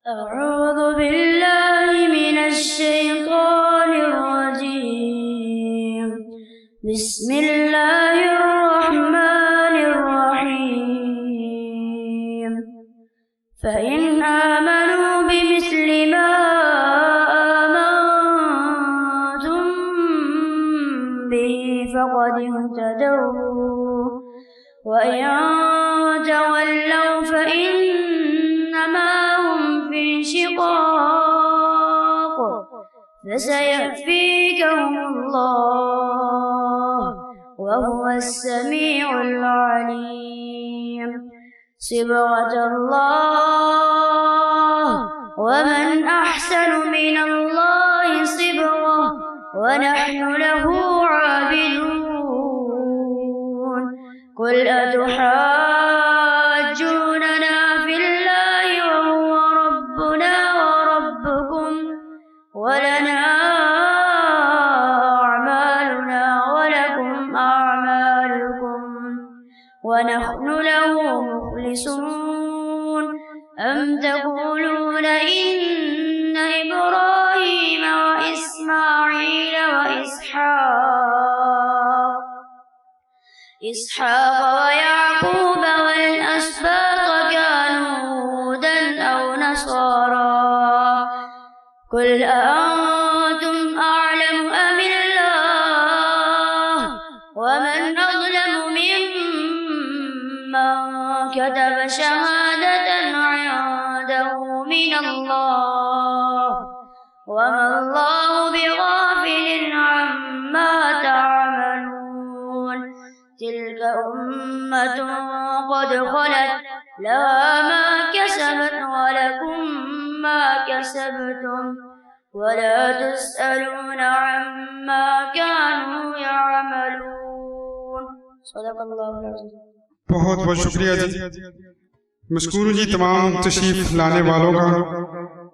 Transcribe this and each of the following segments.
अऊज़ु बिल्लाहि मिनश शैतानिर रजीम। बिस्मिल्लाहिर रहमानिर रहीम। फ़इन आमनू बिमिस्लि मा आमनतुम बिहि फ़क़द इह्तदौ व इन तवल्लौ फ़इन्नमा हुम फ़ी शिक़ाक़ फसयक्फ़ीकहुमुल्लाह वहुवस्समीउल अलीम। सिबग़तल्लाह वमन अहसनु मिनल्लाहि सिबग़ह वनहनु लहू आबिदून। कुल अतुहाज्जूनना फिल्लाहि वहुव रब्बुना व रब्बुकुम वलना अअमालुना वलकुम अअमालुकुम वनहनु लहू मुख़लिसून। अम तक़ूलून इन्न इब्राहीम व इस्माईल व इस्हाक़ व याक़ूब वल अस्बात कानू हुदन औ नसारा। कुल अअंतुम अअलमु अमिल्लाह वमन अज़लमु मिम्मन कतब शहादतन इंदहु मिनल्लाह वमल्लाहु बिग़ाफ़िलिन अम्मा तअमलून। तिल्क उम्मतुन क़द ख़लत लहा मा कसबत वलकुम मा कसबतुम वला तुस्अलून अम्मा कानू यअमलून। सदक़ल्लाहुल अज़ीम। बहुत बहुत शुक्रिया जी, मशकूर जी तमाम तशरीफ लाने वालों का।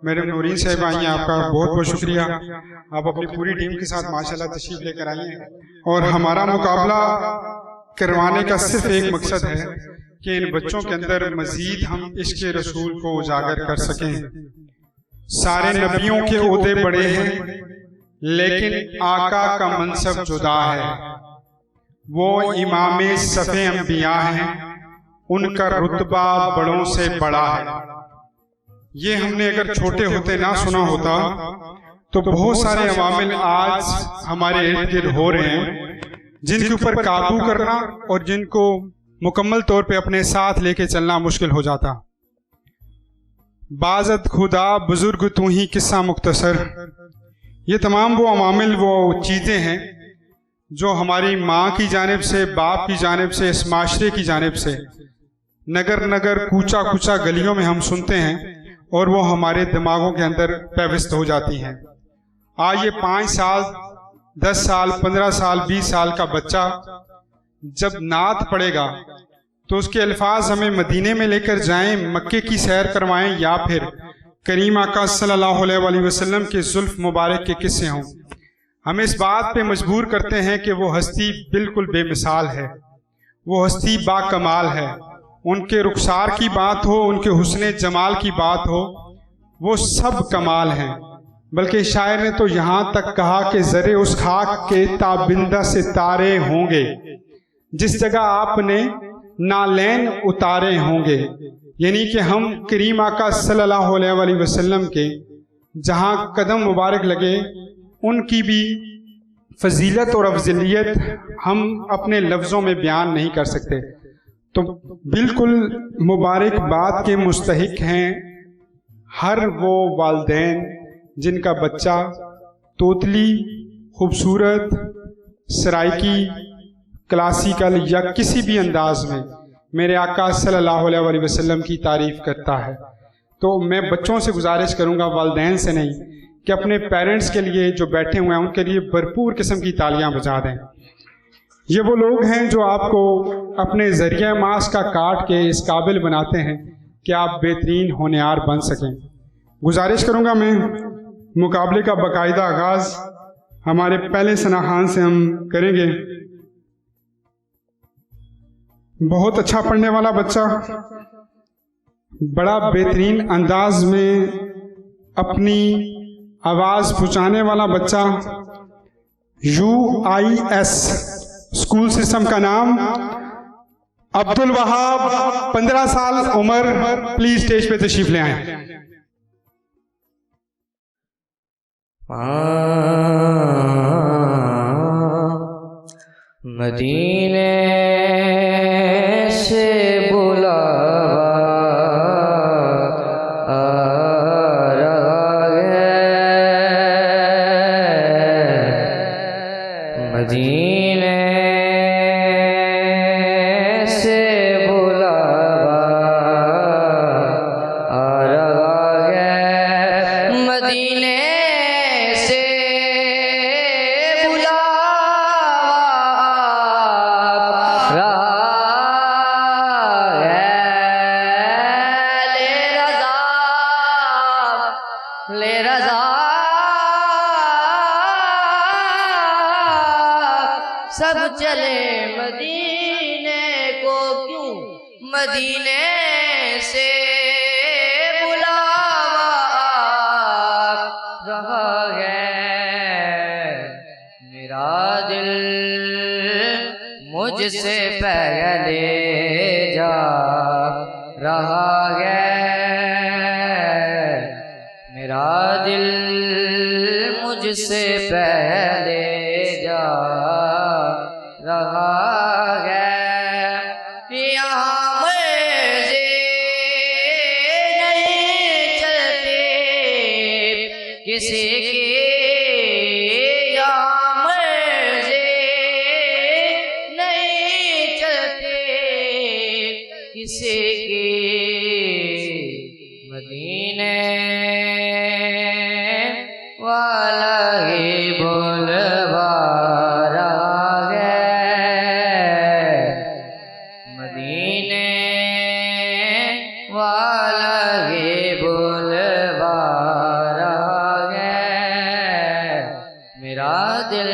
मेरे नूरीन साहब आई हैं, आपका बहुत बहुत शुक्रिया। आप अपनी पूरी टीम के साथ माशाल्लाह तशरीफ लेकर आई हैं और हमारा मुकाबला करवाने का सिर्फ एक मकसद है कि इन बच्चों के अंदर मजीद हम इश्क़ रसूल को उजागर कर सकें। सारे नबियों के ओहदे बड़े हैं लेकिन आका का मनसब जुदा है। वो इमाम सफ़े अंबिया हैं, उनका रुतबा बड़ों से बड़ा है। ये हमने अगर छोटे होते ना सुना होता तो बहुत सारे अवामिल आज हमारे इर्द गिर्द हो रहे हैं जिनके ऊपर काबू करना और जिनको मुकम्मल तौर पे अपने साथ लेके चलना मुश्किल हो जाता। बाज़त खुदा बुजुर्ग तू ही किस्सा मुख्तसर, ये तमाम वो अवामिल वो चीज़ें हैं जो हमारी माँ की जानिब से, बाप की जानिब से, इस माशरे की जानिब से नगर नगर कूचा कूचा गलियों में हम सुनते हैं और वो हमारे दिमागों के अंदर पैवस्त हो जाती हैं। आज ये 5 साल 10 साल 15 साल 20 साल का बच्चा जब नात पढ़ेगा तो उसके अल्फाज हमें मदीने में लेकर जाएं, मक्के की सैर करवाएं या फिर करीम आका सल्लल्लाहु अलैहि वसल्लम के जुल्फ मुबारक के किस्से हों, हमें इस बात पे मजबूर करते हैं कि वो हस्ती बिल्कुल बेमिसाल है, वो हस्ती बाकमाल है। उनके रुखसार की बात हो, उनके हुस्ने जमाल की बात हो, वो सब कमाल हैं। बल्कि शायर ने तो यहाँ तक कहा कि ज़रे उस खाक के ताबिंदा से तारे होंगे जिस जगह आपने नालैन उतारे होंगे। यानी कि हम करीम आका सल्लल्लाहु अलैहि वसल्लम के जहाँ कदम मुबारक लगे उनकी भी फजीलत और अफजलियत हम अपने लफ्ज़ों में बयान नहीं कर सकते। तो बिल्कुल मुबारकबाद के मुस्तहिक हैं हर वो वालिदैन जिनका बच्चा तोतली, खूबसूरत, सराइकी, क्लासिकल या किसी भी अंदाज में मेरे आका सल्लल्लाहु अलैहि वसल्लम की तारीफ़ करता है। तो मैं बच्चों से गुजारिश करूँगा, वालिदैन से नहीं, कि अपने पेरेंट्स के लिए जो बैठे हुए हैं उनके लिए भरपूर किस्म की तालियां बजा दें। ये वो लोग हैं जो आपको अपने ज़रिया मास का काट के इस काबिल बनाते हैं कि आप बेहतरीन होनहार बन सकें। गुजारिश करूँगा मैं मुकाबले का बाकायदा आगाज़ हमारे पहले सना खान से हम करेंगे। बहुत अच्छा पढ़ने वाला बच्चा बड़ा बेहतरीन अंदाज में अपनी आवाज़ पहुँचाने वाला बच्चा, UIS स्कूल सिस्टम का नाम अब्दुल वहाब, 15 साल उम्र। प्लीज स्टेज पे तशरीफ ले आए। मदीने से बुलावा आ रहा है, मदीने से बुलावा आ रहा है, मदीने सब चले मदीने को, क्यों मदीने से बुलावा रहा है, मेरा दिल मुझसे पहले जा रहा है, मेरा दिल मुझसे पहले जा रहा है, यहाँ मर्ज़े नहीं चलते किसी के, यहाँ मर्ज़े नहीं चलते किसी के, मदीने वाला ही बोलवा वाला ये बोलवा रहा है, मेरा दिल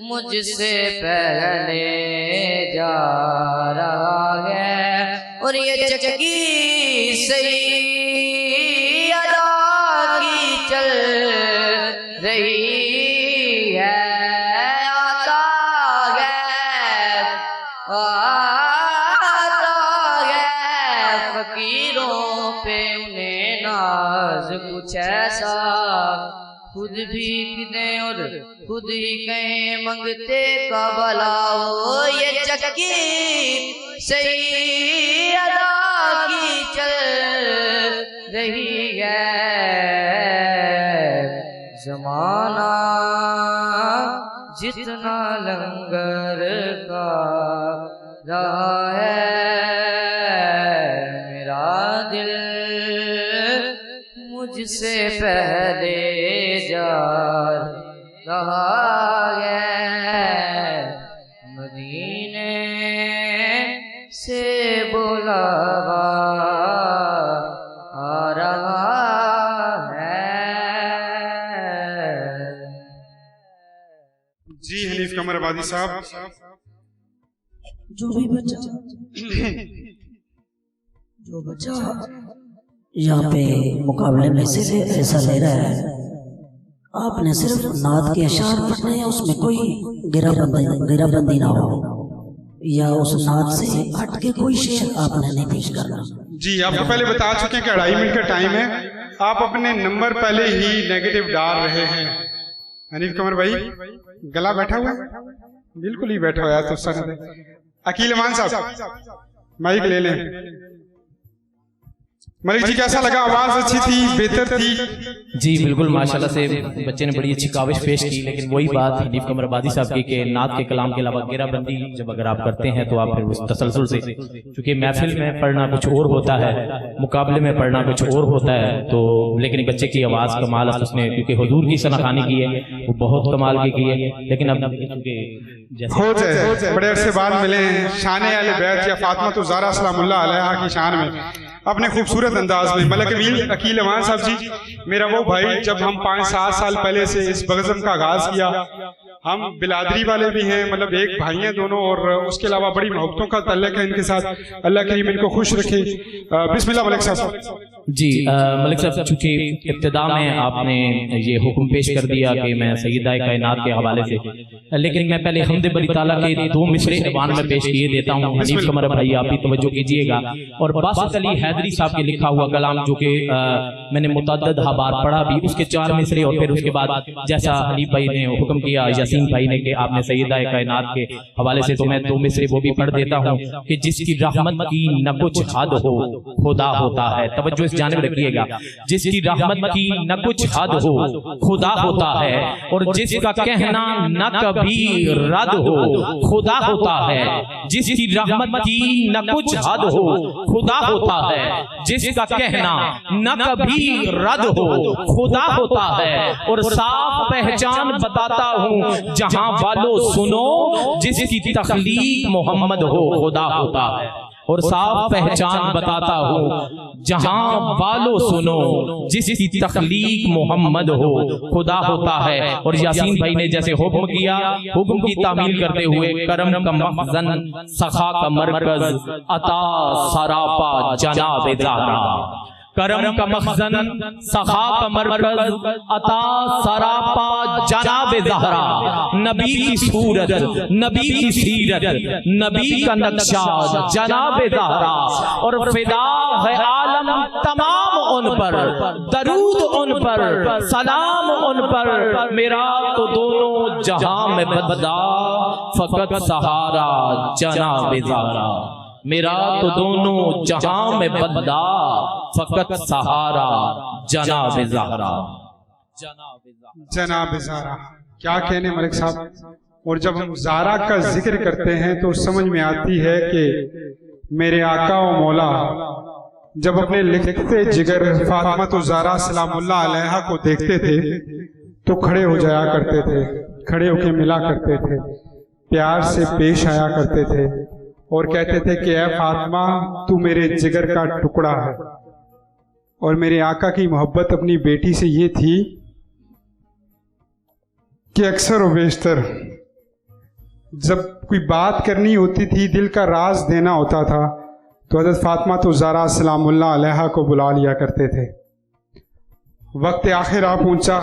मुझसे पहले जा रहा है, और ये चक्की सही अदा की चल रही है, आता फकीरों पे उन्हें नाज कुछ ऐसा, खुद भी किदें और खुद ही कहें मंगते का भला हो, ये चक्की सही अदा की चल रही है, जमाना जितना लंगर का रहा है, दिल मुझसे पहले जा रहा है, मदीने से बुलावा आ रहा है। जी हनीफ कमर आबादी साहब, जो बच्चा यहाँ पे मुकाबले में सिर्फ हिस्सा ले रहा है, आपने सिर्फ नात के अशार पढ़ने हैं, उसमें कोई गिराबंदी ना हो, या उस नात से हट के कोई शेर आपने नहीं पेश करना। जी आपको पहले बता चुके हैं कि 2.5 मिनट का टाइम है, आप अपने नंबर पहले ही नेगेटिव डाल रहे हैं। हनीफ कमर भाई गला बैठा हुआ है, बिल्कुल ही बैठा हुआ है, तो सर अकील अमान साहब माइक ले लें। मलिक जी कैसा लगा? आवाज अच्छी थी, बेहतर थी? जी बिल्कुल माशाल्लाह से बच्चे ने बड़ी अच्छी काविश पेश की, लेकिन वही बात हनीफ कमर आबादी साहब की कि नात के कलाम के अलावा घेराबंदी जब अगर आप करते हैं तो आप फिर उस तसलसल से, क्योंकि महफिल में पढ़ना कुछ और होता है, मुकाबले में पढ़ना कुछ और होता है, तो लेकिन बच्चे की आवाज़ कमाल उसने, क्योंकि हुजूर की सनाखानी की है, वो बहुत कमाल की है, लेकिन अब हो जाए बड़े अरसे बाद मिले हैं, शान अहले बैत या फातिमा तो ज़हरा सलामुल्लाह अलैहा की शान में अपने खूबसूरत अंदाज में। मलिक अकील अमान साहब जी मेरा वो भाई, जब हम 5-7 साल पहले से इस बग़ज़म का आगाज़ किया, हम बिलादरी वाले भी हैं, मतलब एक भाई हैं दोनों, और उसके अलावा बड़ी मोहब्बतों का ताल्लुक है इनके साथ। अल्लाह करीम इनको खुश रखे। बिस्मिल्लाह मलिक साहब। जी मलिक साहब, चूंकि इब्तिदा में आपने ये हुक्म पेश कर दिया कि मैं सैयदा कायनात के हवाले से, लेकिन मैं पहले हम्द बरी ताला के 2 मिसरे ईवान में पेश किए देता हूँ। हनीफ कमर भाई आप भी तवज्जो कीजिएगा। और बासित अली हैदरी साहब के लिखा हुआ कलाम, जो कि मैंने मुतअद्दिद बार पढ़ा भी, उसके 4 मिसरे, और फिर उसके बाद जैसा हनीफ भाई ने हुक्म किया, यासीन भाई ने, कि आपने सैयदा कायनात के हवाले से, तो मैं 2 मिसरे वो भी पढ़ देता हूँ कि जिसकी रहमत की न कुछ हद हो खुदा होता है। तवज्जो इस जानिब रखिएगा। जिसकी रहमत की न कुछ हद हो खुदा होता है, और जिसका कहना न कभी रद्द हो खुदा होता है। जिसकी रहमत की न कुछ हद हो खुदा होता है, जिसका कहना न कभी रद्द हो खुदा होता है। और साफ पहचान बताता हूँ जहां वालों सुनो, जिसकी तख्लीक मोहम्मद हो खुदा होता है। और साफ पहचान बताता हूँ जहां वालों सुनो, जिसकी तख्लीक मोहम्मद हो खुदा होता है। और यासीन भाई ने जैसे हुक्म किया, हुक्म की तामील करते हुए, करम का मखज़न सखा का मरकज अता सरापा जनाब ज़हरा। करम का मखज़न सखा का मरकज अता सरापा जनाब ज़हरा। नबी की सूरत, नबी की सीरत, नबी का नक्शा जनाब ज़हरा। और फिदा है आलम तमाम उन पर, दरूद उन पर, सलाम उन पर। मेरा तो दोनों जहां में बददा, फकत सहारा जनाब ज़हरा। मेरा तो दोनों जहां में बददा, फकत सहारा जनाब ज़हरा। जनाब ज़हरा, क्या कहने मलिक साहब। और जब हम ज़हरा का जिक्र करते हैं तो समझ में आती है कि मेरे आका व मौला जब अपने लिखते जिगर फातिमा तो ज़हरा सलामुल्लाह अलैहा को देखते थे तो खड़े हो जाया करते थे, खड़े होके मिला करते थे, प्यार से पेश आया करते थे और कहते थे कि ऐ फातिमा तू मेरे जिगर का टुकड़ा है। और मेरे आका की मोहब्बत अपनी बेटी से ये थी कि अक्सर व बेशतर जब कोई बात करनी होती थी, दिल का राज देना होता था, तो हज़रत फातिमा तो ज़हरा सलामुल्लाह अलैहा को बुला लिया करते थे। वक्त आखिर आ पहुंचा,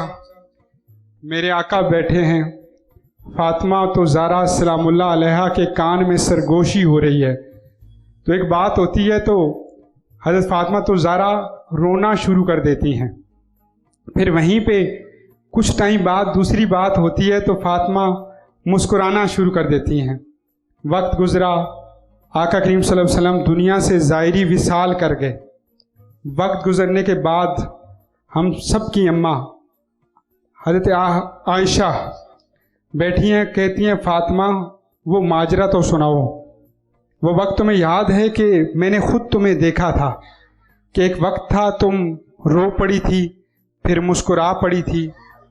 मेरे आका बैठे हैं, फातिमा तो ज़हरा सलामुल्लाह अलैहा के कान में सरगोशी हो रही है। तो एक बात होती है तो हज़रत फातिमा तो ज़हरा रोना शुरू कर देती हैं। फिर वहीं पे कुछ टाइम बाद दूसरी बात होती है तो फातिमा मुस्कुराना शुरू कर देती हैं। वक्त गुज़रा, आका करीम सल्लल्लाहु अलैहि वसल्लम दुनिया से ज़ायरी विसाल कर गए। वक्त गुज़रने के बाद हम सब की अम्मा हज़रत आयशा बैठी हैं, कहती हैं फातिमा वो माजरा तो सुनाओ। वो वक्त तुम्हें याद है कि मैंने खुद तुम्हें देखा था कि एक वक्त था तुम रो पड़ी थी, फिर मुस्कुरा पड़ी थी,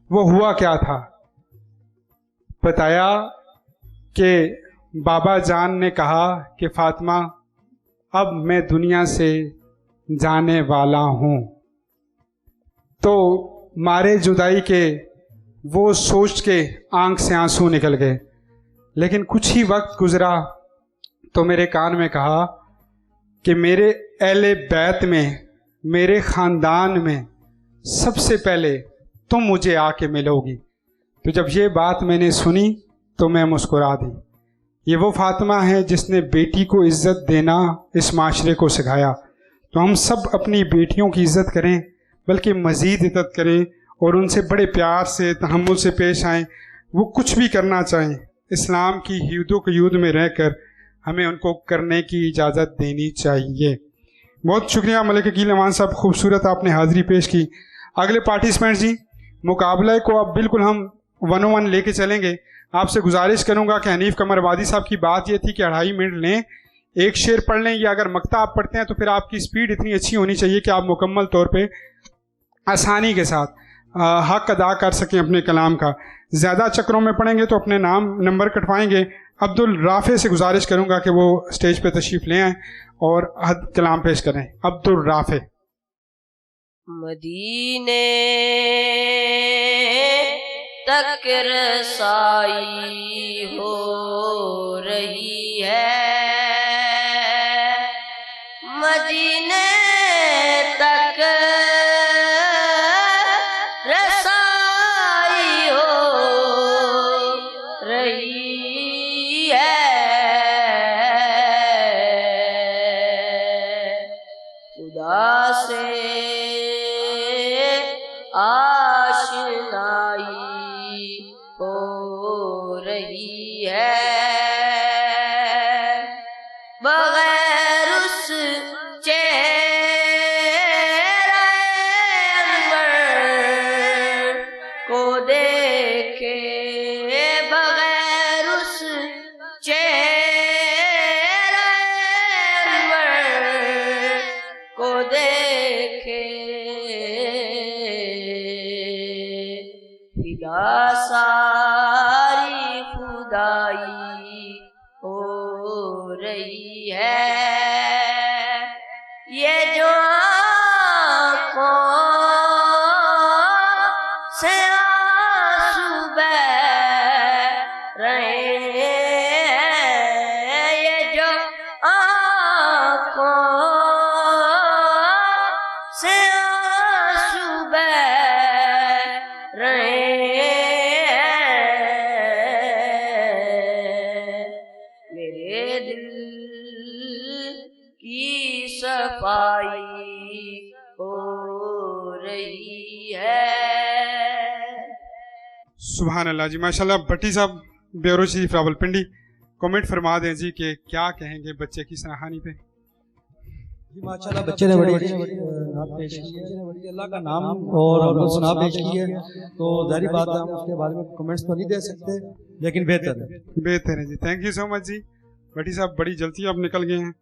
वो हुआ क्या था? बताया कि बाबा जान ने कहा कि फातिमा अब मैं दुनिया से जाने वाला हूँ। तो मारे जुदाई के वो सोच के आंख से आंसू निकल गए। लेकिन कुछ ही वक्त गुजरा तो मेरे कान में कहा कि मेरे अहले बैत में, मेरे ख़ानदान में सबसे पहले तुम मुझे आके मिलोगी। तो जब ये बात मैंने सुनी तो मैं मुस्कुरा दी। ये वो फातिमा है जिसने बेटी को इज़्ज़त देना इस माशरे को सिखाया। तो हम सब अपनी बेटियों की इज़्ज़त करें, बल्कि मज़ीद इज़्ज़त करें और उनसे बड़े प्यार से तहम्मुल से पेश आएँ। वो कुछ भी करना चाहें, इस्लाम की हदूद क़यूद में रहकर हमें उनको करने की इजाज़त देनी चाहिए। बहुत शुक्रिया मलिक अकील अमान साहब, खूबसूरत आपने हाज़िरी पेश की। अगले पार्टिसिपेंट जी, मुकाबले को अब बिल्कुल हम 101 लेके चलेंगे। आपसे गुजारिश करूंगा कि हनीफ कमर आबादी साहब की बात ये थी कि 2.5 मिनट लें, एक शेर पढ़ लें, या अगर मक्ता आप पढ़ते हैं तो फिर आपकी स्पीड इतनी अच्छी होनी चाहिए कि आप मुकम्मल तौर पे आसानी के साथ हक अदा कर सकें अपने कलाम का। ज़्यादा चक्रों में पढ़ेंगे तो अपने नाम नंबर कटवाएंगे। अब्दुल राफ़े से गुजारिश करूंगा कि वो स्टेज पे तशरीफ़ ले आएँ और कलाम पेश करें। अब्दुल राफ़े। मदीने तक रसाई हो रही है, मदीने तक रसाई हो रही है। खुदा से आशनाई हो रही है, बगैर उस चेहरे अनवर को देखे, बगैर उस चेहरे अनवर को देखे, फिदा सारी खुदाई हो रही है। ये जो आँखों से आंसू बह रहे हैं, ये जो आँखों से आंसू बह रहे हैं, मेरे दिल की सफाई हो रही है। सुभान अल्लाह जी, माशाल्लाह। भट्टी साहब ब्यूरो चीफ रावलपिंडी, कमेंट फरमा दें जी कि क्या कहेंगे बच्चे की सराहनी पे। जी माशाल्लाह, बच्चे ने बड़ी नात पेश की है, अल्लाह का नाम और सुना पेश की है, तो जारी बात है हम उसके बारे में कमेंट्स तो नहीं दे सकते, लेकिन बेहतर है। बेहतर है जी, थैंक यू सो मच जी। भट्टी साहब बड़ी जल्दी आप निकल गए हैं।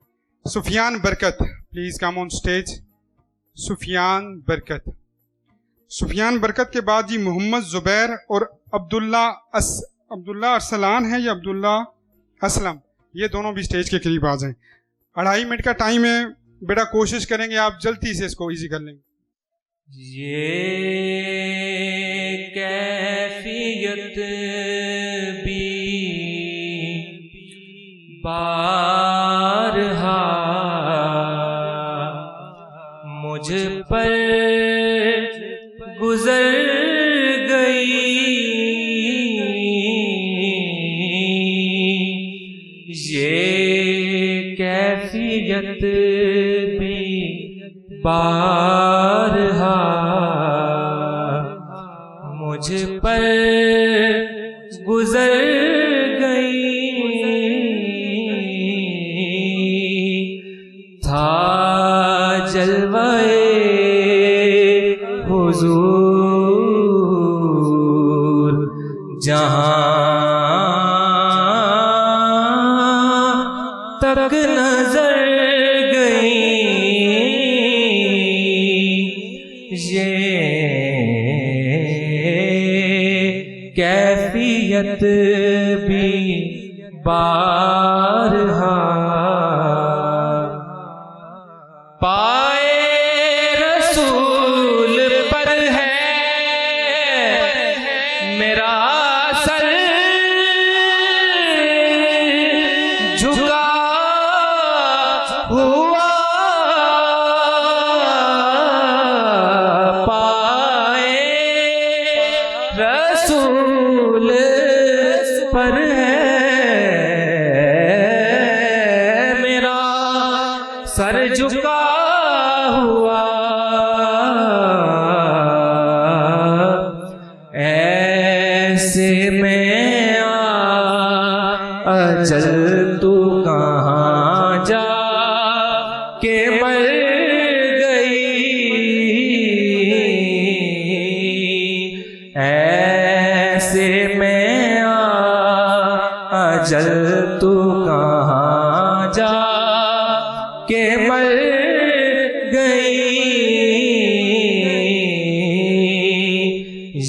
Sufiyan Barkat, please come on stage. Sufiyan Barkat. Sufiyan बरकत के बाद जी मोहम्मद जुबैर और अब्दुल्ला अरसलान है या अब्दुल्ला असलम, ये दोनों भी स्टेज के करीब आ जाएं। 2.5 मिनट का टाइम है, बेटा कोशिश करेंगे आप जल्दी से इसको इजी कर लेंगे। ये कैफियत भी बारहा मुझ पर गुजर गई, ये कैफियत भी बारहा मुझ पर गुजर गई, था जलवाए हुजूर जहां तक नजर गई, ये कैफियत भी बारहा पाए रसूल पर है मेरा सर झुका हुआ, पाए रसूल पर है मेरा सर झुका हुआ, ऐसे में अचल तू कहाँ जा के मर गई, ऐसे में अचल तू कहाँ जा के मर गई,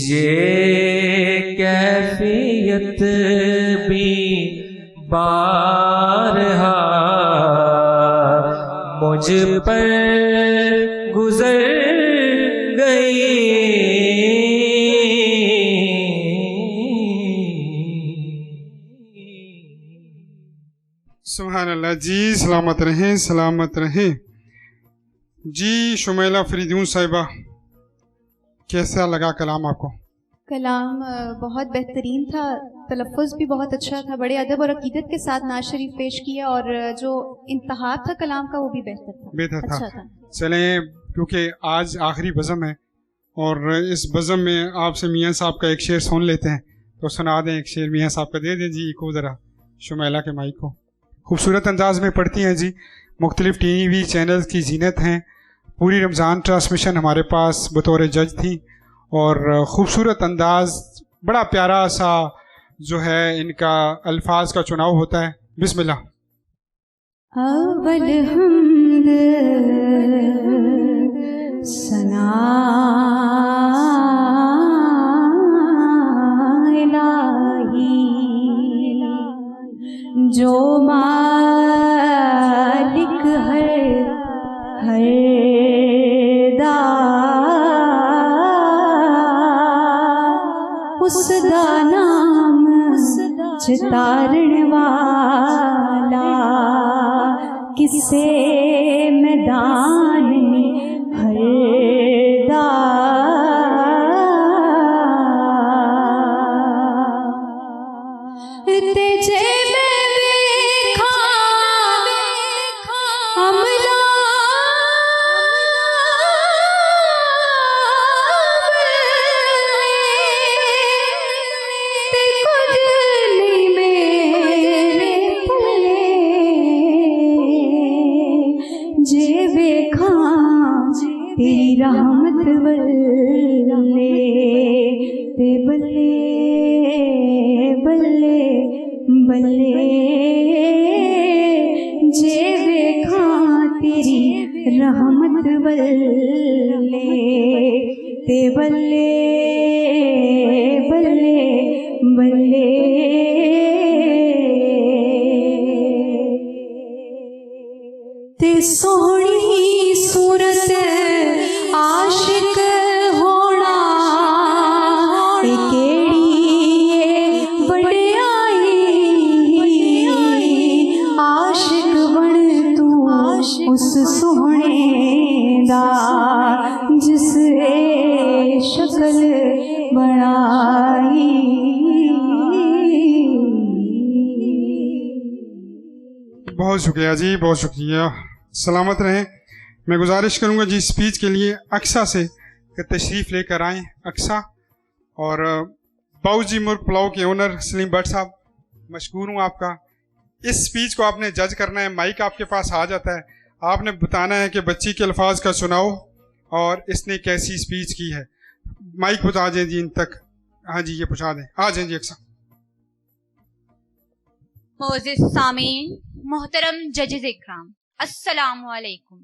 ये कैफियत भी बारहा मुझ पर गुजर गई। सुभानअल्लाह जी, सलामत रहें, सलामत रहें जी। शुमैला फरीदून साहिबा, कैसा लगा कलाम आपको? कलाम बहुत बेहतरीन था, तलफ़ुज़ भी बहुत अच्छा था, बड़े अदब और अकीदत के साथ नाज शरीफ पेश किया, और जो इंतहा था कलाम का वो भी बेहतर था, अच्छा था। चलें, क्योंकि आज आखिरी बज़म है और इस बज़म में आपसे मियाँ साहब का एक शेर सुन लेते हैं, तो सुना दें एक शेर मियाँ साहब का, दे दें जी को ज़रा शुमैला के माइक को। खूबसूरत अंदाज में पढ़ती हैं जी, मुख्तलिफ टीवी चैनल्स की जीनत हैं। पूरी रमज़ान ट्रांसमिशन हमारे पास बतौर जज थी और ख़ूबसूरत अंदाज, बड़ा प्यारा सा जो है इनका अल्फाज का चुनाव होता है। बिस्मिल्लाह। अव्वल हम्द सना इलाही, जो मालिक हर दा, उसदा नाम चितारण वाला, किसे मैदान में हरदा, तेजे में देखा अमला, जे देखा तेरी रहमत बल्ले ते बल्ले बल्ले बल्ले, जे देखा तेरी रहमत बल्ले ते बल्ले बल्ले बल्ले। ते सोहनी सूरत आशिक होना, केड़ी बड़ाई, आशिक बन तू उस सोहने दा, जिस शक्ल बनाई। बहुत शुक्रिया जी, बहुत शुक्रिया, सलामत रहें। मैं गुजारिश करूंगा जी स्पीच के लिए अक्सा से कि तशरीफ़ लेकर आएँ। अक्सा और बाऊजी मुर्ग पुलाव के ओनर सलीम भट्ट साहब, मशकूर हूँ आपका। इस स्पीच को आपने जज करना है, माइक आपके पास आ जाता है, आपने बताना है कि बच्ची के अल्फाज का चुनाव और इसने कैसी स्पीच की है। माइक पहुँचा दें जी इन तक। हाँ जी, ये पहुँचा दें, आ जाएं जी अक्सा। मोअज़्ज़िज़ सामीन, मोहतरम जजेस इकराम, अस्सलामु अलैकुम।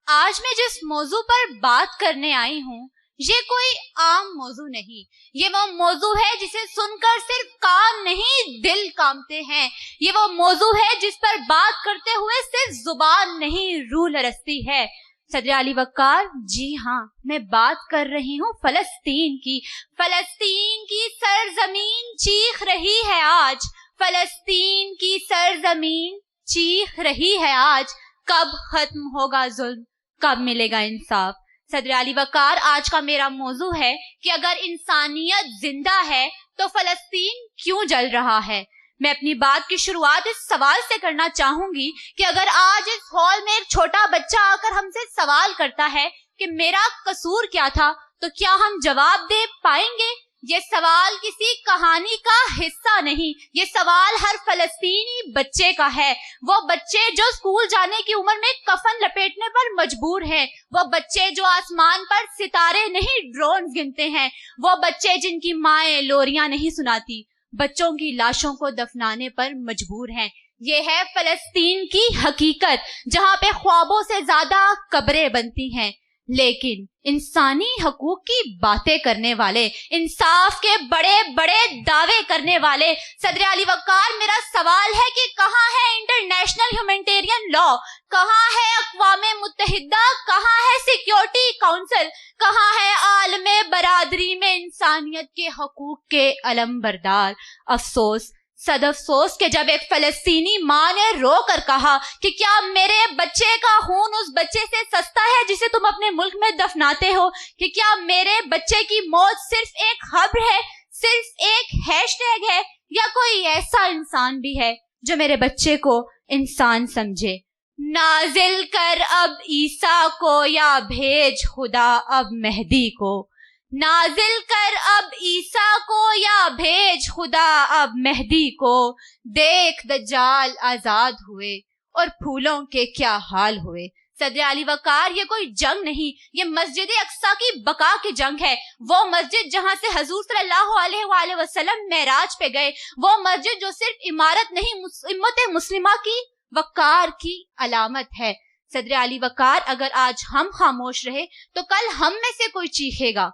आज मैं जिस मौजू पर बात करने आई हूँ, ये कोई आम मौजू नहीं, ये वो मौजू है जिसे सुनकर सिर्फ कान नहीं दिल कांपते हैं। ये वो मौजू है जिस पर बात करते हुए सिर्फ जुबान नहीं रूह लरसती है। सदर अली वक्कार, जी हाँ, मैं बात कर रही हूँ फलस्तीन की। फलस्तीन की सरजमीन चीख रही है आज, फलस्तीन की सरजमीन चीख रही है आज। कब खत्म होगा जुल्म, कब मिलेगा इंसाफ। सदर अली वकार, आज का मेरा मौजू है कि अगर इंसानियत जिंदा है तो फलस्तीन क्यों जल रहा है। मैं अपनी बात की शुरुआत इस सवाल से करना चाहूंगी कि अगर आज इस हॉल में एक छोटा बच्चा आकर हमसे सवाल करता है कि मेरा कसूर क्या था, तो क्या हम जवाब दे पाएंगे? ये सवाल किसी कहानी का हिस्सा नहीं, ये सवाल हर फलस्तीनी बच्चे का है। वो बच्चे जो स्कूल जाने की उम्र में कफन लपेटने पर मजबूर हैं, वो बच्चे जो आसमान पर सितारे नहीं ड्रोन गिनते हैं, वो बच्चे जिनकी माएं लोरियां नहीं सुनाती, बच्चों की लाशों को दफनाने पर मजबूर हैं। ये है फलस्तीन की हकीकत, जहाँ पे ख्वाबों से ज्यादा कब्रें बनती हैं। लेकिन इंसानी हकूक की बातें करने वाले, इंसाफ के बड़े बड़े दावे करने वाले, सदर अली वकार, मेरा सवाल है कि कहाँ है इंटरनेशनल ह्यूमैनिटेरियन लॉ, कहाँ है अक़वामे मुत्तहिदा, कहाँ है सिक्योरिटी काउंसिल, कहाँ है आलमे बरादरी में इंसानियत के हकूक के अलम बरदार। अफसोस सदअफसोस के जब एक फलस्तीनी माँ ने रो कर कहा कि क्या मेरे बच्चे का खून उस बच्चे से सस्ता है जिसे तुम अपने मुल्क में दफनाते हो, कि क्या मेरे बच्चे की मौत सिर्फ एक खबर है, सिर्फ एक हैशटैग है, या कोई ऐसा इंसान भी है जो मेरे बच्चे को इंसान समझे। नाजिल कर अब ईसा को या भेज खुदा अब मेहदी को, नाजिल कर अब ईसा को या भेज खुदा अब मेहदी को। देख दज्जाल आजाद हुए और फूलों के क्या हाल हुए। सदर अली वकार, ये कोई जंग नहीं, ये मस्जिद अक्सा की बका की जंग है। वो मस्जिद जहां से हजूर सल्लल्लाहु अलैहि वसल्लम मेराज पे गए, वो मस्जिद जो सिर्फ इमारत नहीं, उम्मत मुस्लिमा की वकार की अलामत है। सदर अली वकार, अगर आज हम खामोश रहे तो कल हम में से कोई चीखेगा।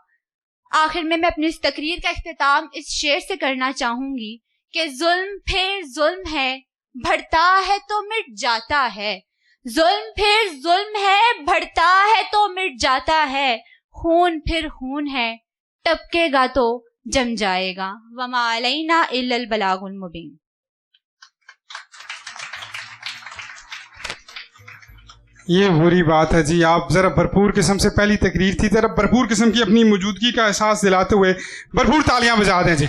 आखिर में मैं अपनी इस तकरीर का इख्तिताम इस शेर से करना चाहूंगी कि जुल्म फिर जुल्म है, बढ़ता है तो मिट जाता है। जुल्म फिर जुल्म है, बढ़ता है तो मिट जाता है। खून फिर खून है, टपकेगा तो जम जाएगा। वमा अलैना इल्लल बलागुल मुबीन। ये बुरी बात है जी। आप ज़रा भरपूर किस्म से, पहली तकरीर थी, ज़रा भरपूर किस्म की अपनी मौजूदगी का एहसास दिलाते हुए भरपूर तालियां बजा दें जी।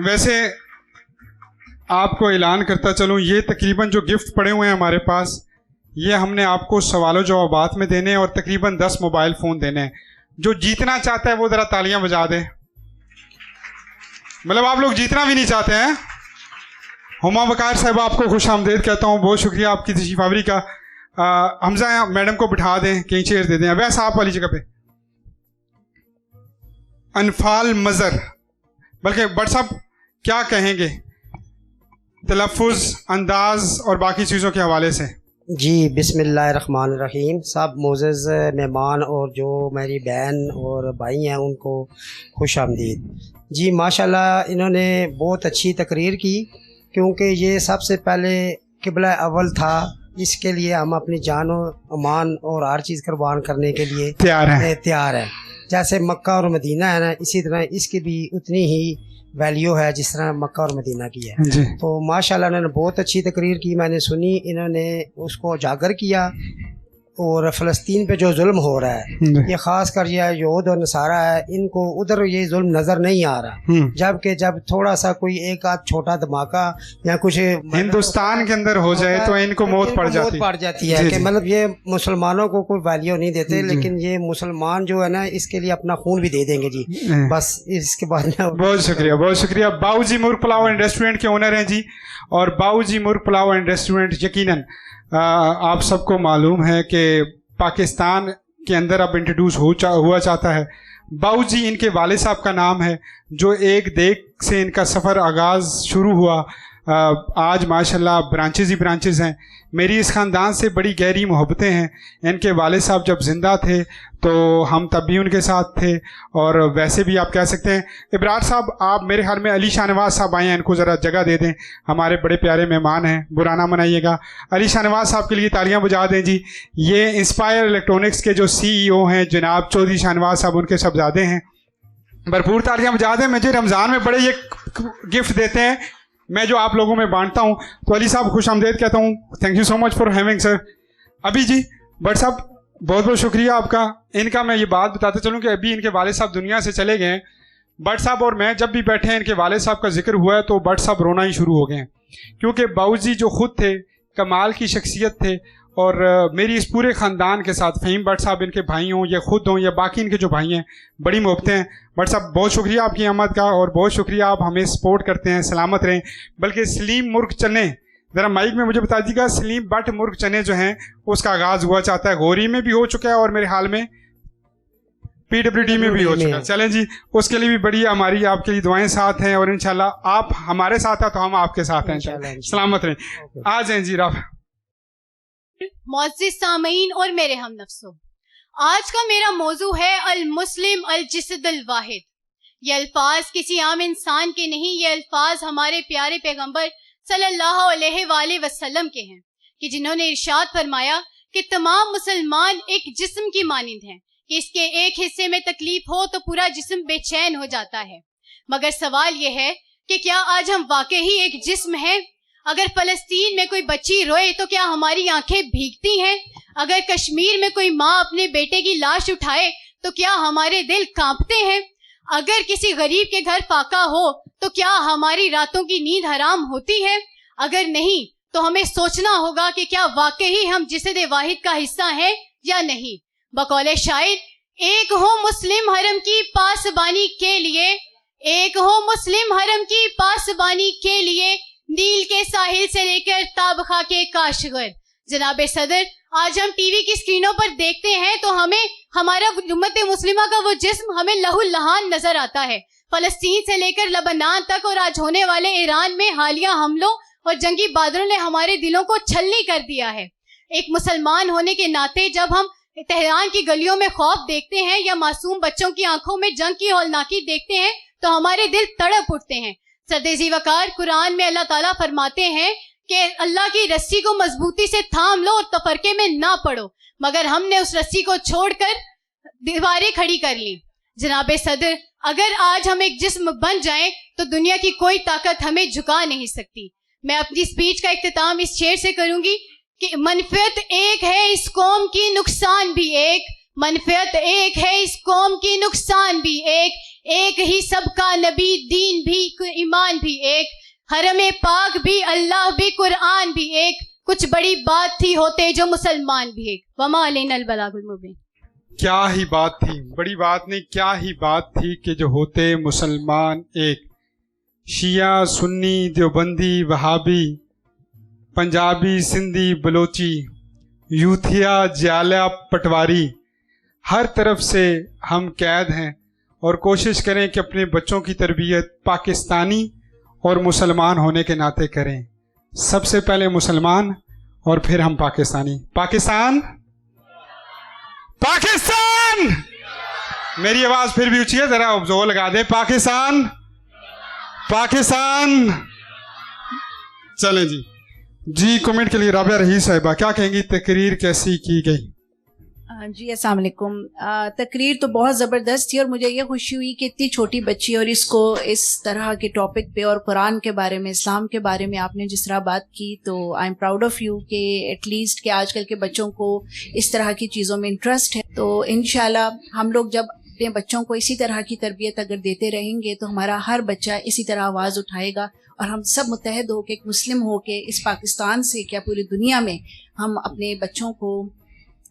वैसे आपको ऐलान करता चलूँ, ये तकरीबन जो गिफ्ट पड़े हुए हैं हमारे पास, ये हमने आपको सवालों जवाबात में देने हैं और तकरीबन 10 मोबाइल फ़ोन देने हैं। जो जीतना चाहता है वो ज़रा तालियां बजा दें। मतलब आप लोग जीतना भी नहीं चाहते हैं। हुमा वकार साहब, आपको खुश आमदेद कहता हूँ, बहुत शुक्रिया आपकी तशरीफ आवरी का। हमजा मैडम को बिठा दें, कहीं चेयर दे दें। वैसे आप वाली जगह पे अनफाल मज़र, बल्कि बट साहब क्या कहेंगे तलफ़ुज़, अंदाज और बाकी चीज़ों के हवाले से? जी बिस्मिल्लाहिर्रहमानिर्रहीम। सब मोअज़्ज़ज़ मेहमान और जो मेरी बहन और भाई हैं उनको खुश आमदीद जी। माशाल्लाह इन्होंने बहुत अच्छी तकरीर की, क्योंकि ये सबसे पहले किबला अव्वल था। इसके लिए हम अपनी जान और अमान और हर चीज़ कुर्बान करने के लिए तैयार हैं। जैसे मक्का और मदीना है ना, इसी तरह इसकी भी उतनी ही वैल्यू है जिस तरह मक्का और मदीना की है। तो माशाल्लाह इन्होंने बहुत अच्छी तकरीर की, मैंने सुनी, इन्होंने उसको उजागर किया। और फ़लस्तीन पे जो जुल्म हो रहा है, ये ख़ास कर ये यहूद और नसारा है, इनको उधर ये जुल्म नज़र नहीं आ रहा। जबकि जब थोड़ा सा कोई एक आध छोटा धमाका या कुछ हिंदुस्तान के अंदर हो जाए तो इनको मौत पड़ जाती है। कि मतलब ये मुसलमानों को कोई वैल्यू नहीं देते, लेकिन ये मुसलमान जो है ना, इसके लिए अपना खून भी दे देंगे जी। बस इसके बाद बहुत शुक्रिया, बहुत शुक्रिया। बाऊजी मुर्ग पुलाव एंड रेस्टोरेंट के ओनर हैं जी। और बाऊजी मुर्ग पुलाव एंड रेस्टोरेंट यकीनन आप सबको मालूम है कि पाकिस्तान के अंदर अब इंट्रोड्यूस हुआ चाहता है। बाऊजी इनके वालिद साहब का नाम है, जो एक देख से इनका सफ़र आगाज़ शुरू हुआ। आज माशाल्लाह ब्रांचेज़ ही ब्रांचेज़ हैं। मेरी इस ख़ानदान से बड़ी गहरी मोहब्बतें हैं। इनके वालिद साहब जब ज़िंदा थे तो हम तब भी उनके साथ थे, और वैसे भी आप कह सकते हैं। इब्रार साहब, आप मेरे ख्याल में अली शाहनवाज साहब आए हैं, इनको ज़रा जगह दे दें, हमारे बड़े प्यारे मेहमान हैं, बुरा ना मनाइएगा। अली शाहनवाज साहब के लिए तालियां बजा दें जी। ये इंस्पायर इलेक्ट्रॉनिक्स के जो CEO हैं जनाब चौधरी शाहनवाज साहब, उनके शहजादे हैं। भरपूर तालियां बजा दें। मुझे रमज़ान में बड़े ये गिफ्ट देते हैं, मैं जो आप लोगों में बांटता हूँ। तो अली साहब खुश आमदेद कहता हूँ। Thank you so much for having sir. अभी जी बट साहब बहुत बहुत शुक्रिया आपका। इनका मैं ये बात बताते चलूँ कि अभी इनके वालिद साहब दुनिया से चले गए हैं। बट साहब और मैं जब भी बैठे हैं, इनके वालिद साहब का जिक्र हुआ है तो बट साहब रोना ही शुरू हो गए हैं, क्योंकि बाऊजी जो खुद थे कमाल की शख्सियत थे। और मेरी इस पूरे ख़ानदान के साथ, फ़हीम भट्ट साहब इनके भाई हों या खुद हों या बाकी इनके जो भाई हैं, बड़ी मोहब्बतें हैं। भट्ट साहब बहुत शुक्रिया आपकी आमद का, और बहुत शुक्रिया आप हमें सपोर्ट करते हैं। सलामत रहें। बल्कि सलीम मुर्ग चने, ज़रा माइक में मुझे बता दीजिएगा, सलीम भट्ट मुर्ग चने जो हैं उसका आगाज़ हुआ चाहता है। गौरी में भी हो चुका है और मेरे हाल में PWD में भी हो चुका है। चलें जी, उसके लिए भी बड़ी हमारी आपके लिए दुआएं साथ हैं, और इंशाल्लाह आप हमारे साथ हैं तो हम आपके साथ हैं। सलामत रहें। आ जाएँ जी राफ। मुअज़्ज़िज़ सामीन और मेरे हम नफ्सों, आज का मेरा मौजू है अल मुस्लिम अल जिसद अल वाहिद। ये अल्फाज किसी आम इंसान के नहीं, ये अल्फाज हमारे प्यारे पैगंबर सल्लल्लाहु अलैहि वसल्लम के हैं, कि जिन्होंने इरशाद फरमाया कि तमाम मुसलमान एक जिस्म की मानिंद हैं, कि इसके एक हिस्से में तकलीफ हो तो पूरा जिस्म बेचैन हो जाता है। मगर सवाल यह है कि क्या आज हम वाकई एक जिस्म हैं? अगर फलस्तीन में कोई बच्ची रोए तो क्या हमारी आंखें भीगती हैं? अगर कश्मीर में कोई माँ अपने बेटे की लाश उठाए तो क्या हमारे दिल कांपते हैं? अगर किसी गरीब के घर फाका हो तो क्या हमारी रातों की नींद हराम होती है? अगर नहीं तो हमें सोचना होगा कि क्या वाकई हम जिसद वाहिद का हिस्सा हैं या नहीं। बकौले शायर, एक हो मुस्लिम हरम की पासबानी के लिए, एक हो मुस्लिम हरम की पासबानी के लिए, नील के साहिल से लेकर ताबखा के काशगर। जनाबे सदर, आज हम टीवी की स्क्रीनों पर देखते हैं तो हमें हमारा उम्मत मुस्लिमा का वो जिस्म हमें लहूलुहान नजर आता है। फलस्तीन से लेकर लबनान तक और आज होने वाले ईरान में हालिया हमलों और जंगी बादलों ने हमारे दिलों को छलनी कर दिया है। एक मुसलमान होने के नाते जब हम तेहरान की गलियों में खौफ देखते हैं या मासूम बच्चों की आंखों में जंग की हौलनाकी देखते हैं तो हमारे दिल तड़प उठते हैं। सरदेजी वकार, कुरान में अल्लाह ताला फरमाते हैं कि अल्लाह की रस्सी को मजबूती से थाम लो और तफरके में ना पड़ो, मगर हमने उस रस्सी को छोड़कर दीवारें खड़ी कर ली। जनाबे सदर, अगर आज हम एक जिस्म बन जाएं तो दुनिया की कोई ताकत हमें झुका नहीं सकती। मैं अपनी स्पीच का इख्तिताम इस शेर से करूंगी कि मनफियत एक है इस कौम की, नुकसान भी एक। मनफियत एक है इस कौम की, नुकसान भी एक। एक ही सबका नबी, दीन भी, ईमान भी एक। हरम पाक भी, अल्लाह भी, कुरान भी एक। कुछ बड़ी बात थी होते जो मुसलमान भी एक। वमा अलैनल बलागुल मुबीन। क्या ही बात थी, बड़ी बात नहीं, क्या ही बात थी कि जो होते मुसलमान एक। शिया, सुन्नी, देवबंदी, वहाबी, पंजाबी, सिंधी, बलोची, यूथिया, जालिया, पटवारी, हर तरफ से हम कैद हैं और कोशिश करें कि अपने बच्चों की तरबियत पाकिस्तानी और मुसलमान होने के नाते करें। सबसे पहले मुसलमान और फिर हम पाकिस्तानी। पाकिस्तान, पाकिस्तान। मेरी आवाज फिर भी ऊंची है, जरा जोर लगा दे। पाकिस्तान, पाकिस्तान। चलें जी, कमेंट के लिए राबिया रहीस साहिबा क्या कहेंगी, तकरीर कैसी की गई? जी अस्सलाम वालेकुम। तकरीर तो बहुत ज़बरदस्त थी और मुझे ये खुशी हुई कि इतनी छोटी बच्ची और इसको इस तरह के टॉपिक पे और कुरान के बारे में, इस्लाम के बारे में आपने जिस तरह बात की, तो I am proud of you कि एटलीस्ट कि आजकल के बच्चों को इस तरह की चीज़ों में इंटरेस्ट है। तो इंशाल्लाह हम लोग जब अपने बच्चों को इसी तरह की तरबियत अगर देते रहेंगे तो हमारा हर बच्चा इसी तरह आवाज़ उठाएगा और हम सब मुत्तहद होकर, एक मुस्लिम होकर इस पाकिस्तान से क्या पूरी दुनिया में हम अपने बच्चों को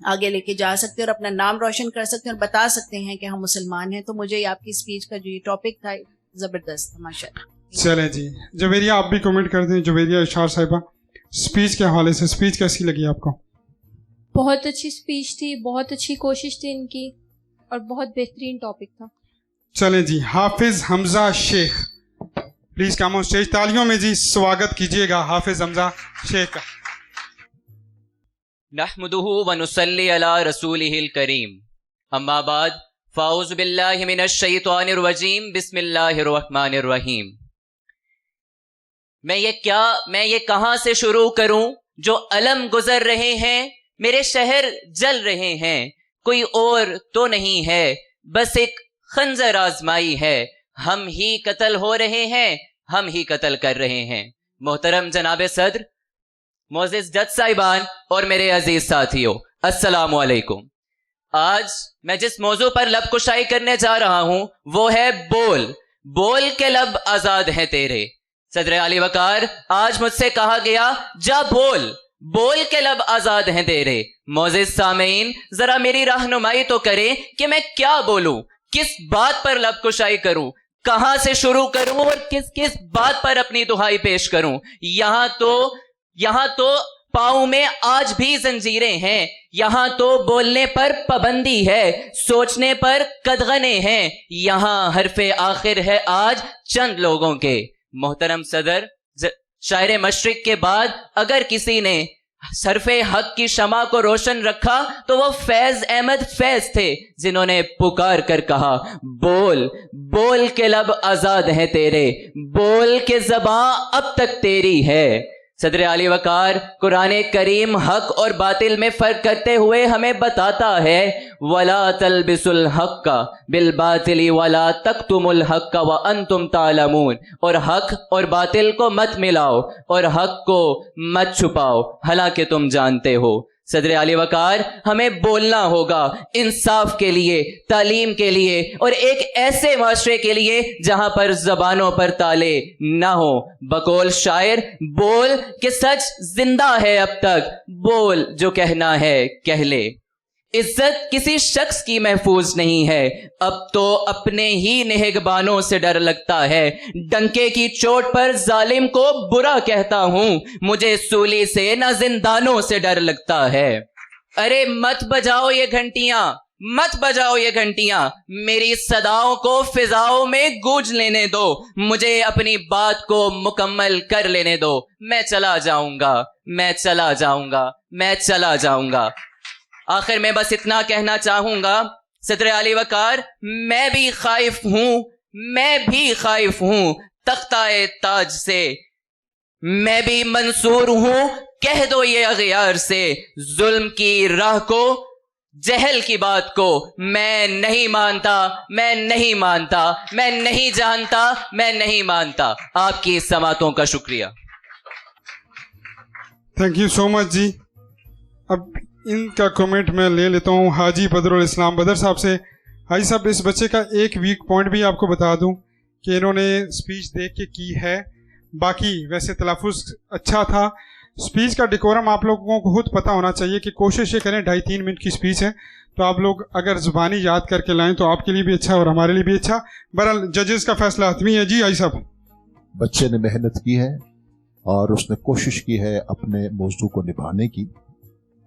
आगे लेके जा सकते हैं और अपना नाम रोशन कर सकते हैं और बता सकते हैं कि हम मुसलमान हैं। तो मुझे आपकी स्पीच का जो ये टॉपिक था ज़बरदस्त था, माशाल्लाह। चलें जी, जवेरिया आप भी कमेंट कर दें। जवेरिया इशार साहिबा, स्पीच के हवाले से स्पीच कैसी लगी आपको? बहुत अच्छी स्पीच थी, बहुत अच्छी कोशिश थी इनकी और बहुत बेहतरीन टॉपिक था। चलें जी, Hafiz Hamza Sheikh please come on stage. तालियों में जी स्वागत कीजिएगा हाफिज हमजा शेख का। नहमदुहु व नुसल्ली अला रसूलिहिल करीम, अम्मा बाद, फ़ाऊज़ु बिल्लाहि मिनश शैतानिर रजीम, बिस्मिल्लाहिर रहमानिर रहीम। मैं ये कहाँ से शुरू करूं? जो अलम गुजर रहे हैं, मेरे शहर जल रहे हैं, कोई और तो नहीं है, बस एक खंजर आजमाई है। हम ही कत्ल हो रहे हैं, हम ही कत्ल कर रहे हैं। मोहतरम जनाबे सदर, मोअज़्ज़िज़ जज साहिबान और मेरे अजीज साथियों, अस्सलामु अलैकुम। आज मैं जिस मौजू पर लब कुशाई करने जा रहा हूं वो है बोल। बोल के लब आजाद हैं तेरे। सदर आली वकार, आज मुझसे कहा गया जा बोल, बोल के लब आजाद हैं तेरे। मोअज़्ज़िज़ सामीन, जरा मेरी रहनुमाई तो करें कि मैं क्या बोलूं, किस बात पर लब कुशाई करूं, कहां से शुरू करूं और किस किस बात पर अपनी दुहाई पेश करूं। यहां तो पाँव में आज भी जंजीरें हैं, यहां तो बोलने पर पाबंदी है, सोचने पर कदगने हैं, यहां हरफे आखिर है आज चंद लोगों के। मोहतरम सदर, शायर मशरिक के बाद अगर किसी ने सरफे हक की शमा को रोशन रखा तो वो फैज अहमद फैज थे, जिन्होंने पुकार कर कहा बोल, बोल के लब आजाद है तेरे, बोल के ज़बां अब तक तेरी है। सदर आली वकार कुरान करीम हक और बातिल में फ़र्क करते हुए हमें बताता है, वला तलबिसुल हक्का बिल बातिली वला तक्तुमुल हक्का व अंतुम तालमून, और हक और बातिल को मत मिलाओ और हक को मत छुपाओ हालांकि तुम जानते हो। सदर आली वकार हमें बोलना होगा इंसाफ के लिए, तालीम के लिए और एक ऐसे माशरे के लिए जहां पर जबानों पर ताले ना हो। बकौल शायर, बोल कि सच जिंदा है अब तक, बोल जो कहना है कह ले। इज्जत किसी शख्स की महफूज नहीं है, अब तो अपने ही निहगबानों से डर लगता है। डंके की चोट पर जालिम को बुरा कहता हूं, मुझे सूली से न जिंदानों से डर लगता है। अरे मत बजाओ ये घंटियां, मत बजाओ ये घंटियां, मेरी सदाओं को फिजाओं में गूंज लेने दो, मुझे अपनी बात को मुकम्मल कर लेने दो। मैं चला जाऊंगा, मैं चला जाऊंगा, मैं चला जाऊंगा। आखिर में बस इतना कहना चाहूंगा, सदर आली वकार मैं भी खाइफ हूं, मैं भी खाइफ हूं तख्ताए ताज से, मैं भी मंसूर हूं, कह दो ये अगयार से, जुल्म की राह को, जहल की बात को मैं नहीं मानता, मैं नहीं मानता, मैं नहीं जानता, मैं नहीं मानता। आपकी समातों का शुक्रिया। थैंक यू सो मच जी। अब इनका कमेंट मैं ले लेता हूँ हाजी बदरुल इस्लाम बदर साहब से। हाजी साहब, इस बच्चे का एक वीक पॉइंट भी आपको बता दूं कि इन्होंने स्पीच देख के की है, बाकी वैसे तलफ़ुज़ अच्छा था। स्पीच का डेकोरम आप लोगों को खुद पता होना चाहिए कि कोशिश ये करें 2.5-3 मिनट की स्पीच है, तो आप लोग अगर ज़ुबानी याद करके लाएं तो आपके लिए भी अच्छा और हमारे लिए भी अच्छा। बहरहाल जजेस का फैसला हतमी है जी। हाजी साहब, बच्चे ने मेहनत की है और उसने कोशिश की है अपने मौजू को निभाने की,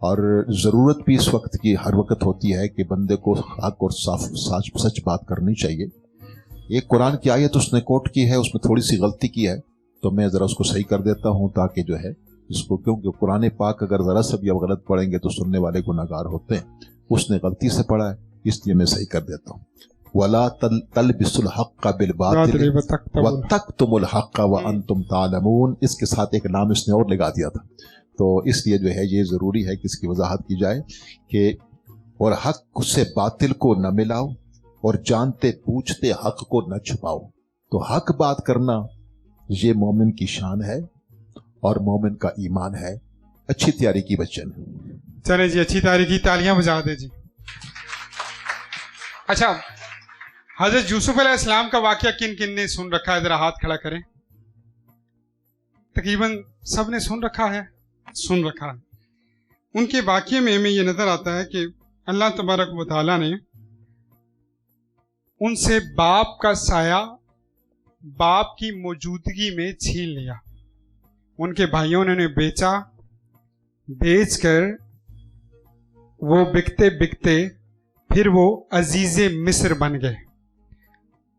और ज़रूरत भी इस वक्त की हर वक्त होती है कि बंदे को हक और साफ सच बात करनी चाहिए। एक कुरान की आयत उसने कोट की है, उसमें थोड़ी सी गलती की है, तो मैं ज़रा उसको सही कर देता हूँ ताकि जो है इसको, क्योंकि कुरान पाक अगर ज़रा सा भी अब गलत पढ़ेंगे तो सुनने वाले गुनाहगार होते हैं। उसने गलती से पढ़ा है, इसलिए मैं सही कर देता हूँ। वला तलबिसुल हक्का बिल बातिल व तक्तुमुल हक्का व अंतुम तालमून, इसके साथ एक नाम इसने और लगा दिया था, तो इसलिए जो है ये ज़रूरी है कि इसकी वजाहत की जाए कि और हक से बातिल को न मिलाओ और जानते पूछते हक को न छुपाओ। तो हक बात करना ये मोमिन की शान है और मोमिन का ईमान है। अच्छी तैयारी की बच्चे ने। चले जी, अच्छी तैयारी की, तालियां बजा दे जी। अच्छा, हजरत यूसुफ अलैहिस्सलाम का वाकया किन किन ने सुन रखा है, जरा हाथ खड़ा करें। तकरीबन सब ने सुन रखा है। उनके वाकये में हमें ये नजर आता है कि अल्लाह तबारक व तआला ने उनसे बाप का साया बाप की मौजूदगी में छीन लिया। उनके भाइयों ने उन्हें बेचा, बेचकर वो बिकते बिकते फिर वो अजीज़े मिस्र बन गए।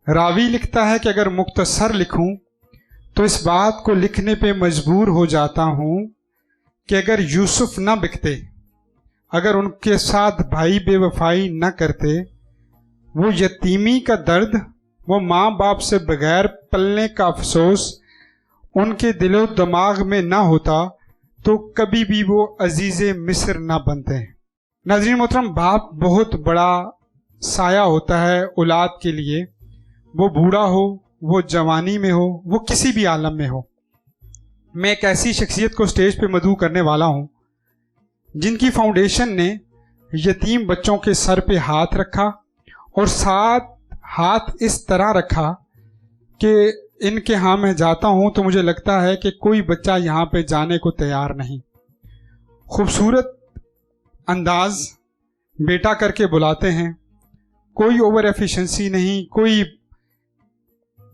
रावी लिखता है कि अगर मुख्तसर लिखूं तो इस बात को लिखने पे मजबूर हो जाता हूं कि अगर यूसुफ न बिकते, अगर उनके साथ भाई बेवफाई न करते, वो यतीमी का दर्द, वो माँ बाप से बगैर पलने का अफसोस उनके दिलो दिमाग में ना होता तो कभी भी वो अजीज़े मिस्र ना बनते। नाज़रीन मोहतरम, बाप बहुत बड़ा साया होता है औलाद के लिए, वो बूढ़ा हो, वो जवानी में हो, वो किसी भी आलम में हो। मैं एक ऐसी शख्सियत को स्टेज पे मदऊ करने वाला हूँ जिनकी फाउंडेशन ने यतीम बच्चों के सर पे हाथ रखा और साथ हाथ इस तरह रखा कि इनके यहाँ मैं जाता हूँ तो मुझे लगता है कि कोई बच्चा यहाँ पे जाने को तैयार नहीं। खूबसूरत अंदाज बेटा करके बुलाते हैं, कोई ओवर एफिशिएंसी नहीं, कोई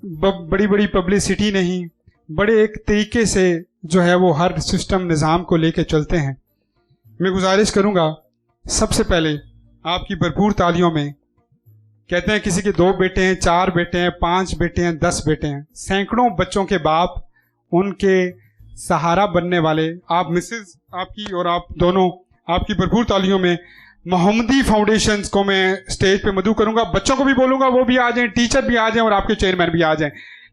बड़ी बड़ी पब्लिसिटी नहीं, बड़े एक तरीके से जो है वो हर सिस्टम निज़ाम को लेके चलते हैं। मैं गुजारिश करूँगा सबसे पहले आपकी भरपूर तालियों में, कहते हैं किसी के 2 बेटे हैं, 4 बेटे हैं, 5 बेटे हैं, 10 बेटे हैं, सैकड़ों बच्चों के बाप, उनके सहारा बनने वाले आप मिसेस आपकी और आप दोनों, आपकी भरपूर तालियों में मोहम्मदी फाउंडेशन को मैं स्टेज पे मदऊ करूंगा। बच्चों को भी बोलूंगा वो भी आ जाएं, टीचर भी आ जाएं और आपके चेयरमैन भी आ जाएं,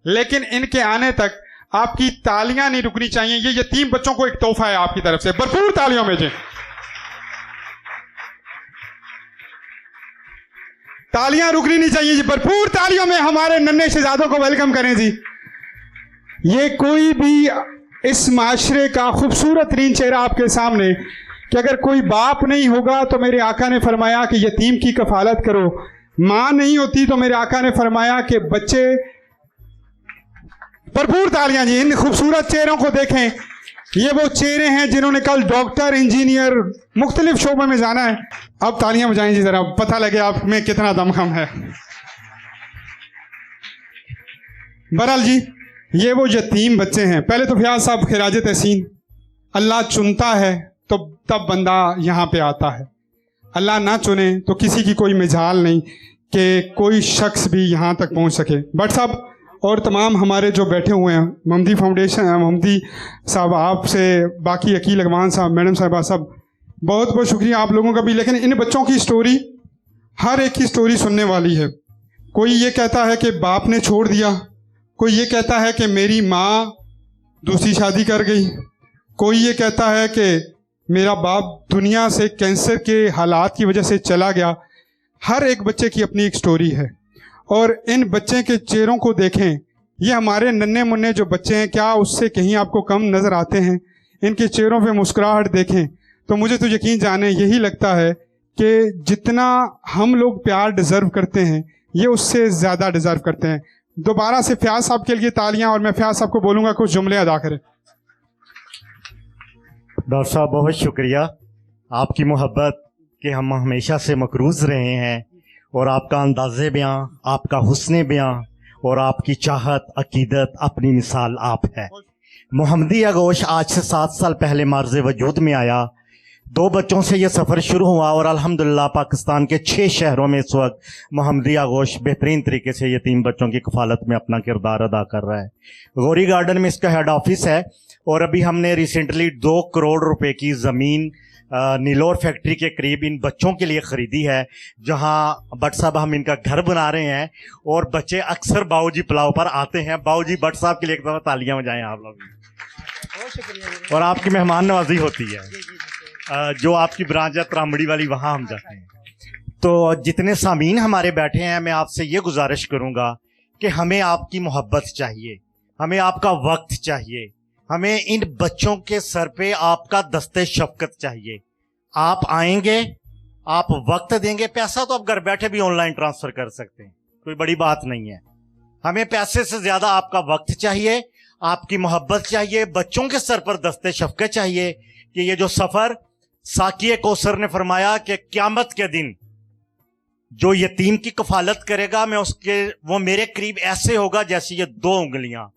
लेकिन इनके आने तक आपकी तालियां नहीं रुकनी चाहिए। ये यतीम बच्चों को एक तोहफा है आपकी तरफ से, भरपूर तालियों में जी। तालियां रुकनी नहीं चाहिए जी, भरपूर तालियों में हमारे नन्हे शहजादों को वेलकम करें जी। ये कोई भी इस माशरे का खूबसूरत तरीन चेहरा आपके सामने कि अगर कोई बाप नहीं होगा तो मेरे आका ने फरमाया कि यतीम की कफालत करो, माँ नहीं होती तो मेरे आका ने फरमाया कि बच्चे। भरपूर तालियां जी, इन खूबसूरत चेहरों को देखें। ये वो चेहरे हैं जिन्होंने कल डॉक्टर, इंजीनियर, मुख्तलिफ शोबों में जाना है। अब तालियां बजाएं जी, जरा पता लगे आप में कितना दमखम है। बहरहाल जी, ये वो यतीम बच्चे हैं। पहले तो फयाज साहब खिराज तहसीन, अल्लाह चुनता है तो तब बंदा यहाँ पे आता है, अल्लाह ना चुने तो किसी की कोई मिजाल नहीं कि कोई शख्स भी यहाँ तक पहुँच सके। बट साहब और तमाम हमारे जो बैठे हुए हैं, मोहम्मदी फाउंडेशन, मोहम्मदी साहब, आपसे, बाकी अकील अगवान साहब, मैडम साहबा, सब बहुत बहुत शुक्रिया आप लोगों का भी। लेकिन इन बच्चों की स्टोरी, हर एक की स्टोरी सुनने वाली है। कोई ये कहता है कि बाप ने छोड़ दिया, कोई ये कहता है कि मेरी माँ दूसरी शादी कर गई, कोई ये कहता है कि मेरा बाप दुनिया से कैंसर के हालात की वजह से चला गया। हर एक बच्चे की अपनी एक स्टोरी है और इन बच्चे के चेहरों को देखें। ये हमारे नन्हे मुन्ने जो बच्चे हैं, क्या उससे कहीं आपको कम नज़र आते हैं? इनके चेहरों पे मुस्कुराहट देखें तो मुझे तो यकीन जाने यही लगता है कि जितना हम लोग प्यार डिज़र्व करते हैं, ये उससे ज़्यादा डिज़र्व करते हैं। दोबारा से फयाज साहब के लिए तालियां, और मैं फयाज साहब को बोलूँगा कुछ जुमले अदा करें। डॉक्टर साहब बहुत शुक्रिया, आपकी मोहब्बत के हम हमेशा से मकरूज रहे हैं, और आपका अंदाज़े बयां, आपका हुस्न बयां और आपकी चाहत, अकीदत, अपनी मिसाल आप है। मोहम्मदी आगोश आज से 7 साल पहले मार्ज़ वजूद में आया। 2 बच्चों से ये सफ़र शुरू हुआ और अल्हम्दुलिल्लाह पाकिस्तान के 6 शहरों में इस वक्त मोहम्मदी आगोश बेहतरीन तरीके से यतीम बच्चों की कफालत में अपना किरदार अदा कर रहा है। गौरी गार्डन में इसका हेड ऑफिस है और अभी हमने रिसेंटली 2 करोड़ रुपए की ज़मीन नीलोर फैक्ट्री के करीब इन बच्चों के लिए ख़रीदी है, जहां भट्ट साहब हम इनका घर बना रहे हैं और बच्चे अक्सर बाऊजी पुलाव पर आते हैं। बाऊजी भट्ट साहब के लिए एक दफ़ा तालियां बजाएं आप लोग। और आपकी मेहमान नवाजी होती है, जो आपकी ब्रांच है त्रामड़ी वाली, वहाँ हम जाते हैं। तो जितने सामीन हमारे बैठे हैं, मैं आपसे ये गुजारिश करूँगा कि हमें आपकी मोहब्बत चाहिए, हमें आपका वक्त चाहिए, हमें इन बच्चों के सर पे आपका दस्ते शफकत चाहिए। आप आएंगे, आप वक्त देंगे, पैसा तो आप घर बैठे भी ऑनलाइन ट्रांसफर कर सकते हैं, कोई बड़ी बात नहीं है। हमें पैसे से ज्यादा आपका वक्त चाहिए, आपकी मोहब्बत चाहिए, बच्चों के सर पर दस्ते शफकत चाहिए कि ये जो सफर, साकिए कौसर ने फरमाया कि क़यामत के दिन जो यतीम की कफालत करेगा, मैं उसके, वो मेरे करीब ऐसे होगा जैसे ये 2 उंगलियां।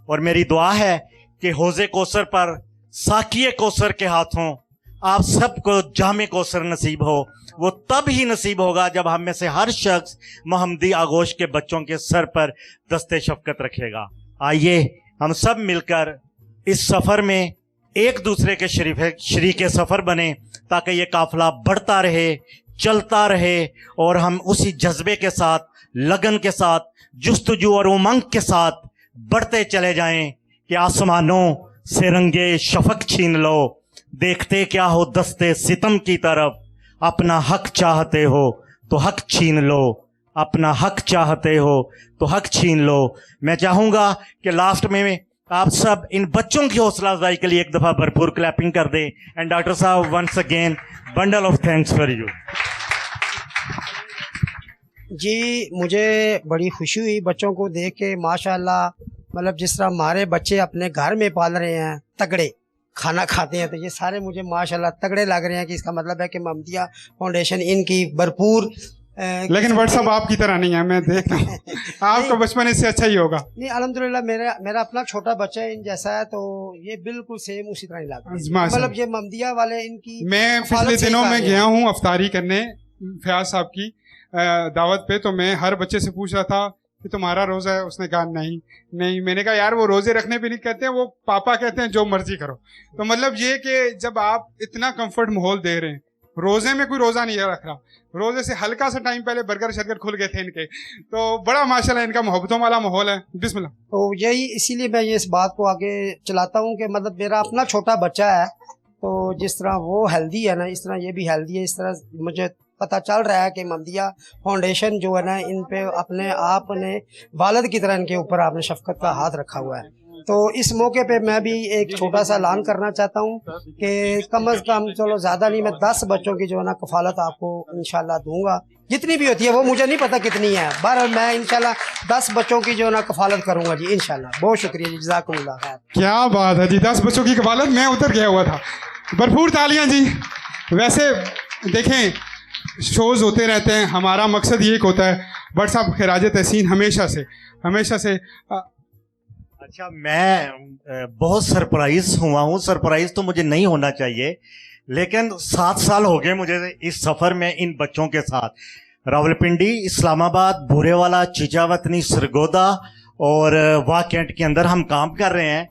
और मेरी दुआ है कि हौज़े कौसर पर, साकिए कौसर के हाथों आप सबको जामे कौसर नसीब हो। वो तब ही नसीब होगा जब हम में से हर शख्स मोहम्मदी आगोश के बच्चों के सर पर दस्ते शफकत रखेगा। आइए हम सब मिलकर इस सफ़र में एक दूसरे के शरीक सफ़र बने, ताकि ये काफिला बढ़ता रहे, चलता रहे, और हम उसी जज्बे के साथ, लगन के साथ, जुस्तजू और उमंग के साथ बढ़ते चले जाएं कि आसमानों से रंगे शफक छीन लो, देखते क्या हो दस्ते सितम की तरफ, अपना हक चाहते हो तो हक छीन लो, अपना हक चाहते हो तो हक छीन लो। मैं चाहूँगा कि लास्ट में आप सब इन बच्चों की हौसला अफजाई के लिए एक दफ़ा भरपूर क्लैपिंग कर दें। एंड डॉक्टर साहब, once again bundle of thanks for you. जी, मुझे बड़ी खुशी हुई बच्चों को देख के, माशाल्लाह। मतलब जिस तरह हमारे बच्चे अपने घर में पाल रहे हैं, तगड़े खाना खाते हैं, तो ये सारे मुझे माशाल्लाह तगड़े लग रहे हैं कि इसका मतलब है कि मोहम्मदिया फाउंडेशन इनकी भरपूर। लेकिन भट्ट साहब आपकी तरह नहीं है, मैं देख रहा हूँ आपका बचपन इससे अच्छा ही होगा। नहीं, अल्हम्दुलिल्लाह मेरा अपना छोटा बच्चा इन जैसा है, तो ये बिल्कुल सेम उसी तरह ही लगता है। मतलब ये मोहम्मदिया वाले इनकी, मैं पिछले दिनों में गया हूँ अफ्तारी करने फयाज साहब की दावत पे, तो मैं हर बच्चे से पूछ रहा था कि तुम्हारा रोज़ा है? उसने कहा नहीं। मैंने कहा यार, वो रोज़े रखने भी नहीं कहते हैं, वो पापा कहते हैं जो मर्जी करो। तो मतलब ये कि जब आप इतना कंफर्ट माहौल दे रहे हैं, रोजे में कोई रोजा नहीं रख रहा, रोजे से हल्का सा टाइम पहले बर्गर शर्गर खुल गए थे इनके, तो बड़ा माशाल्लाह इनका मोहब्बतों वाला माहौल है। बिस्मिल्लाह। तो यही इसीलिए मैं ये इस बात को आगे चलाता हूँ कि मतलब मेरा अपना छोटा बच्चा है, तो जिस तरह वो हेल्दी है ना, इस तरह ये भी हेल्दी है। इस तरह मुझे पता चल रहा है कि महमदिया फाउंडेशन जो है ना, इन पे अपने आप ने वालिद की तरह इनके ऊपर आपने शफकत का हाथ रखा हुआ है। तो इस मौके पे मैं भी एक छोटा सा ऐलान करना चाहता हूँ कि कम अज़ कम, चलो ज़्यादा नहीं, मैं 10 बच्चों की जो है ना कफ़ालत आपको इंशाल्लाह दूंगा, जितनी भी होती है वो मुझे नहीं पता कितनी है, बहरहाल मैं इंशाल्लाह 10 बच्चों की जो है ना कफ़ालत करूंगा जी इंशाल्लाह। बहुत शुक्रिया जी, जज़ाकुमुल्लाह खैर। क्या बात है जी, 10 बच्चों की कफ़ालत, मैं उतर गया हुआ था। भरपूर तालियां जी। वैसे देखें शोज़ होते रहते हैं, हमारा मकसद ये होता है, बट साहब खिराज तहसीन हमेशा से अच्छा, मैं बहुत सरप्राइज हुआ हूँ। सरप्राइज तो मुझे नहीं होना चाहिए, लेकिन 7 साल हो गए मुझे इस सफ़र में इन बच्चों के साथ। रावलपिंडी, इस्लामाबाद, बुरेवाला, चिचावतनी, सरगोदा और वाह कैंट के अंदर हम काम कर रहे हैं।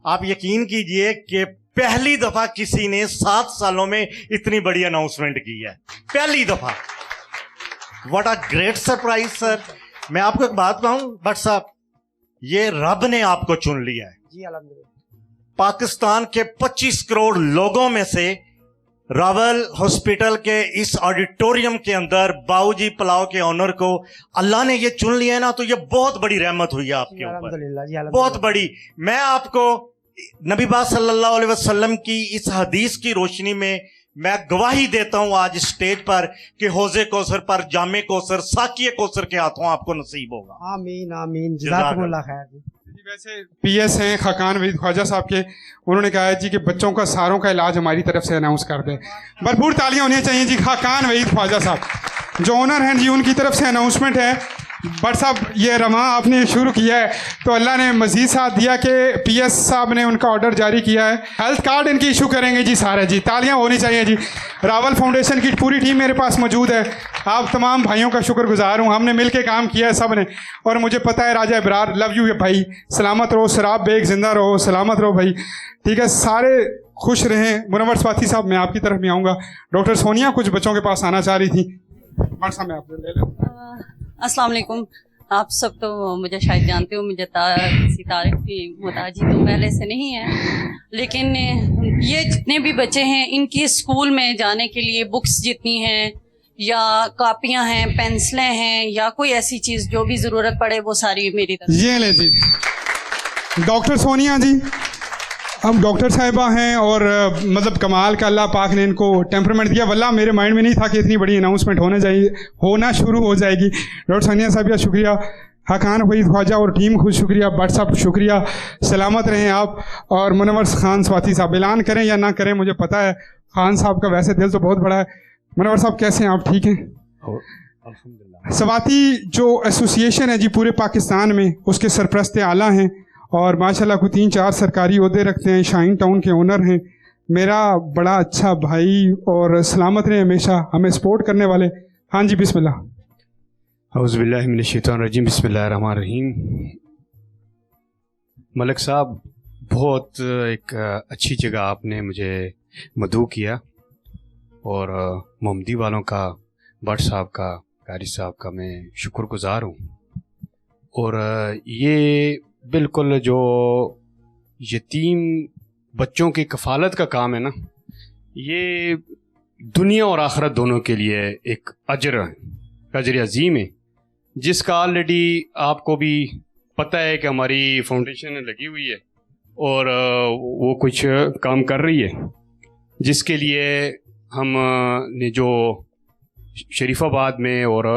आप यकीन कीजिए कि पहली दफ़ा किसी ने 7 सालों में इतनी बड़ी अनाउंसमेंट की है, पहली दफ़ा। What a great surprise sir. मैं आपको एक बात कहूँ भट्ट साहब, ये रब ने आपको चुन लिया है जी, अल्हम्दुलिल्लाह। पाकिस्तान के 25 करोड़ लोगों में से रावल हॉस्पिटल के इस ऑडिटोरियम के अंदर बाऊजी पुलाव के ऑनर को अल्लाह ने ये चुन लिया है ना, तो ये बहुत बड़ी रहमत हुई है आपके ऊपर, बहुत बड़ी। मैं आपको नबी पाक सल्लल्लाहु अलैहि वसल्लम की इस हदीस की रोशनी में मैं गवाही देता हूं आज स्टेज पर कि हौज़े कौसर पर जामे कौसर साकिए कौसर के हाथों आपको नसीब होगा। आमीन आमीन, जज़ाकुमुल्लाह खैर जी। वैसे पीएस हैं खाकान वहीद ख्वाजा साहब के, उन्होंने कहा है जी कि बच्चों का सारों का इलाज हमारी तरफ से अनाउंस कर दें। भरपूर तालियां होनी चाहिए जी। खाकान वहीद ख्वाजा साहब जो ओनर हैं जी, उनकी तरफ से अनाउंसमेंट है। बट साहब ये रमा आपने शुरू किया है तो अल्लाह ने मजीद साथ दिया कि पीएस साहब ने उनका ऑर्डर जारी किया है, हेल्थ कार्ड इनकी इशू करेंगे जी सारे जी। तालियां होनी चाहिए जी। रावल फाउंडेशन की पूरी टीम मेरे पास मौजूद है, आप तमाम भाइयों का शुक्रगुजार हूँ। हमने मिल के काम किया है सब ने, और मुझे पता है राजा इब्रार लव यू भाई, सलामत रहो, शराब बेग जिंदा रहो, सलामत रहो भाई, ठीक है, सारे खुश रहें। मुनव्वर स्वाति साहब मैं आपकी तरफ में आऊँगा। डॉक्टर सोनिया कुछ बच्चों के पास आना चाह रही थी, साहब मैं आपसे ले लूँ। अस्सलाम वालेकुम। आप सब तो मुझे शायद जानते हो, मुझे किसी तारीफ की मुताजी तो पहले से नहीं है, लेकिन ये जितने भी बच्चे हैं इनकी स्कूल में जाने के लिए बुक्स जितनी हैं या कापियां हैं, पेंसिलें हैं या कोई ऐसी चीज़ जो भी ज़रूरत पड़े वो सारी मेरी तरफ। ये ले जी डॉक्टर सोनिया जी, अब डॉक्टर साहिबा हैं और मतलब कमाल का अल्लाह पाक ने इनको टेम्परामेंट दिया। वल्लाह मेरे माइंड में नहीं था कि इतनी बड़ी अनाउंसमेंट होना शुरू हो जाएगी। डॉक्टर सोनिया साहब का शुक्रिया, हकान वहीद ख्वाजा और टीम खुद शुक्रिया, बट साहब शुक्रिया, सलामत रहें आप। और मुनव्वर खान स्वाति साहब ऐलान करें या ना करें मुझे पता है, खान साहब का वैसे दिल तो बहुत बड़ा है। मुनव्वर साहब कैसे हैं आप, ठीक हैं? अल्हम्दुलिल्लाह। स्वाति जो एसोसिएशन है जी पूरे पाकिस्तान में, उसके सरपरस्त आला हैं और माशाल्लाह को 3-4 सरकारी ओहदे रखते हैं, शाइन टाउन के ओनर हैं। मेरा बड़ा अच्छा भाई और सलामत रहे हमेशा, हमें सपोर्ट करने वाले। हाँ जी बिस्मिल्लाह। औज़ुबिल्लाहि मिनश्शैतानिर्रजीम, बिस्मिल्लाहिर्रहमानिर्रहीम। मलिक साहब बहुत एक अच्छी जगह आपने मुझे मदऊ किया, और मोहम्मदी वालों का, भट्ट साहब का, कारी साहब का मैं शुक्रगुजार हूँ। और ये बिल्कुल जो यतीम बच्चों की कफ़ालत का काम है ना, ये दुनिया और आखिरत दोनों के लिए एक अजर अजीम है, जिसका ऑलरेडी आपको भी पता है कि हमारी फाउंडेशन लगी हुई है और वो कुछ काम कर रही है, जिसके लिए हम ने जो शरीफाबाद में और